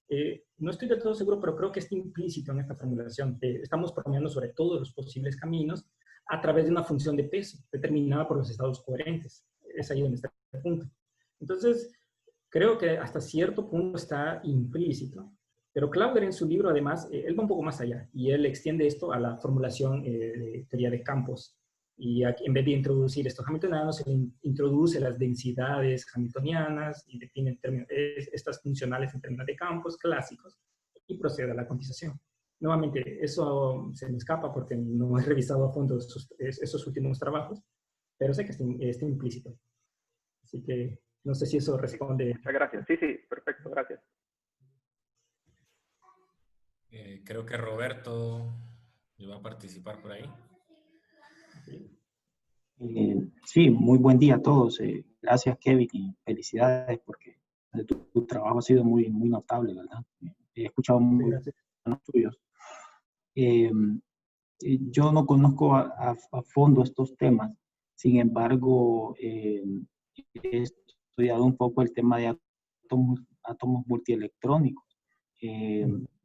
no estoy del todo seguro, pero creo que está implícito en esta formulación. Estamos bromeando sobre todos los posibles caminos a través de una función de peso determinada por los estados coherentes. Es ahí donde está el punto. Entonces, creo que hasta cierto punto está implícito. Pero Clauser en su libro, además, él va un poco más allá y él extiende esto a la formulación de teoría de campos. Y aquí, en vez de introducir estos hamiltonianos, se introduce las densidades hamiltonianas y define estas funcionales en términos de campos clásicos y procede a la cuantización. Nuevamente, eso se me escapa porque no he revisado a fondo esos últimos trabajos, pero sé que está implícito. Así que no sé si eso responde. Muchas gracias. Sí, sí, perfecto, gracias. Creo que Roberto va a participar por ahí. Sí, muy buen día a todos. Gracias, Kevin, y felicidades porque tu trabajo ha sido muy, muy notable, ¿verdad? He escuchado muy buenos tuyos. Yo no conozco a fondo estos temas, sin embargo, he estudiado un poco el tema de átomos multielectrónicos.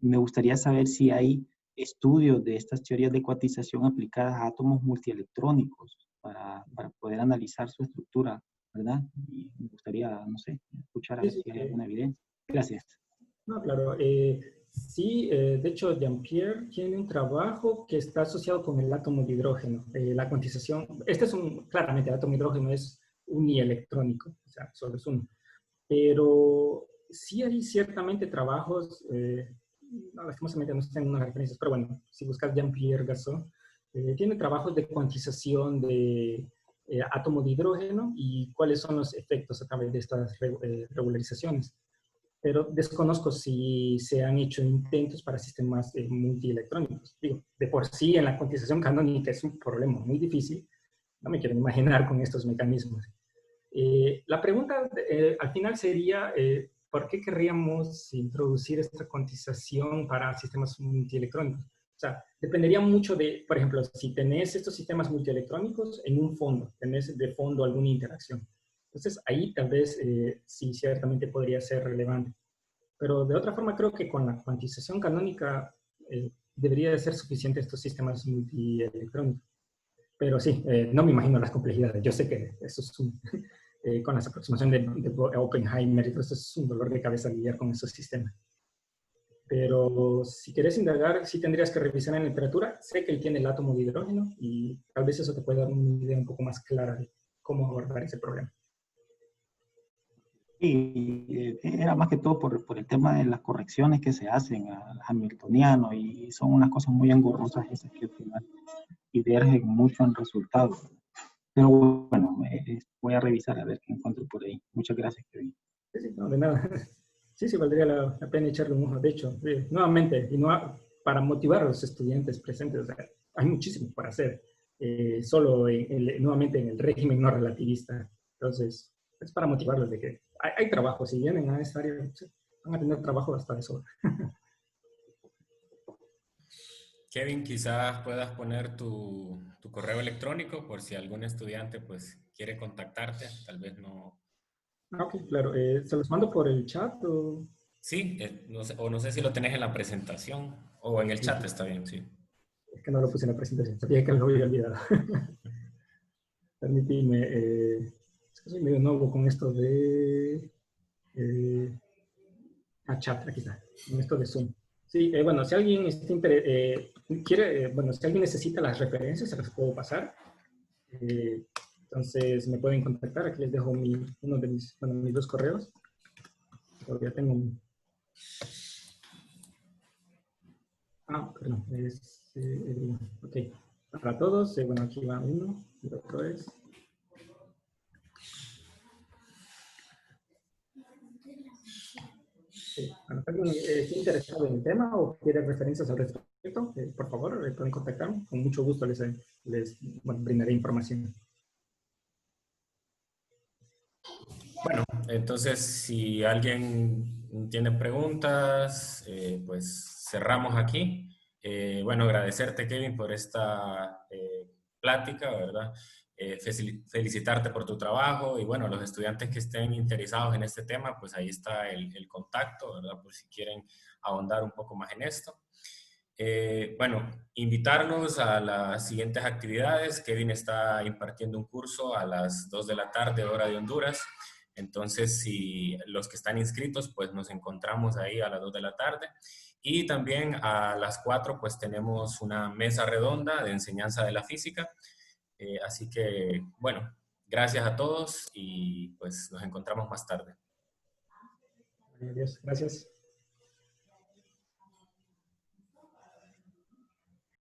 Me gustaría saber si hay estudios de estas teorías de cuantización aplicadas a átomos multielectrónicos para poder analizar su estructura, ¿verdad? Y me gustaría, no sé, escuchar a ver si hay alguna evidencia. Gracias. No, claro. Sí, de hecho, Jean-Pierre tiene un trabajo que está asociado con el átomo de hidrógeno. La cuantización, claramente el átomo de hidrógeno es unielectrónico, o sea, solo es uno. Pero sí hay ciertamente trabajos, no, lastimosamente no están en unas referencias, pero bueno, si buscas Jean-Pierre Gassot, tiene trabajos de cuantización de átomo de hidrógeno y cuáles son los efectos a través de estas regularizaciones. Pero desconozco si se han hecho intentos para sistemas multielectrónicos. Digo, de por sí en la cuantización canónica es un problema muy difícil. No me quiero imaginar con estos mecanismos. La pregunta al final sería, ¿por qué querríamos introducir esta cuantización para sistemas multielectrónicos? O sea, dependería mucho de, por ejemplo, si tenés estos sistemas multielectrónicos en un fondo, tenés de fondo alguna interacción. Entonces, ahí tal vez sí, ciertamente podría ser relevante. Pero de otra forma, creo que con la cuantización canónica debería de ser suficiente estos sistemas multielectrónicos. Pero sí, no me imagino las complejidades. Yo sé que eso es con las aproximaciones de Oppenheimer y todo eso es un dolor de cabeza lidiar con esos sistemas. Pero si quieres indagar, sí tendrías que revisar en la literatura. Sé que él tiene el átomo de hidrógeno y tal vez eso te puede dar una idea un poco más clara de cómo abordar ese problema. Y era más que todo por el tema de las correcciones que se hacen al hamiltoniano y son unas cosas muy engorrosas esas que al final divergen mucho en resultados. Pero bueno, voy a revisar a ver qué encuentro por ahí. Muchas gracias, Kevin. Sí, no, de nada. Sí, valdría la pena echarle un ojo. De hecho, nuevamente, y no para motivar a los estudiantes presentes, o sea, hay muchísimo para hacer, solo nuevamente en el régimen no relativista. Entonces, es para motivarlos de que hay trabajo. Si vienen a esta área, sí, van a tener trabajo hasta de sobra. Kevin, quizás puedas poner tu correo electrónico por si algún estudiante pues quiere contactarte, tal vez no. Ok, claro. ¿Se los mando por el chat o...? Sí, no sé, o no sé si lo tenés en la presentación o en el chat, está bien, sí. Es que no lo puse en la presentación, sabía que lo había olvidado. Permíteme, es que soy medio nuevo con esto de... chat, aquí está, con esto de Zoom. Sí, bueno, si alguien quiere, bueno, si alguien necesita las referencias, se las puedo pasar. Entonces me pueden contactar. Aquí les dejo uno de mis dos correos. Todavía tengo perdón. Ok. Para todos, bueno, aquí va uno. El otro es... Bueno, ¿alguien está interesado en el tema o quiere referencias al respecto? Por favor, pueden contactarme. Con mucho gusto les brindaré información. Bueno, entonces si alguien tiene preguntas, pues cerramos aquí. Bueno, agradecerte, Kevin, por esta plática, ¿verdad? felicitarte por tu trabajo y bueno, los estudiantes que estén interesados en este tema, pues ahí está el contacto, ¿verdad? Por si quieren ahondar un poco más en esto. Bueno, invitarlos a las siguientes actividades. Kevin está impartiendo un curso a las 2 de la tarde, hora de Honduras. Entonces, si los que están inscritos, pues nos encontramos ahí a las 2 de la tarde. Y también a las 4, pues tenemos una mesa redonda de enseñanza de la física. Así que, bueno, gracias a todos y pues nos encontramos más tarde. Adiós, gracias.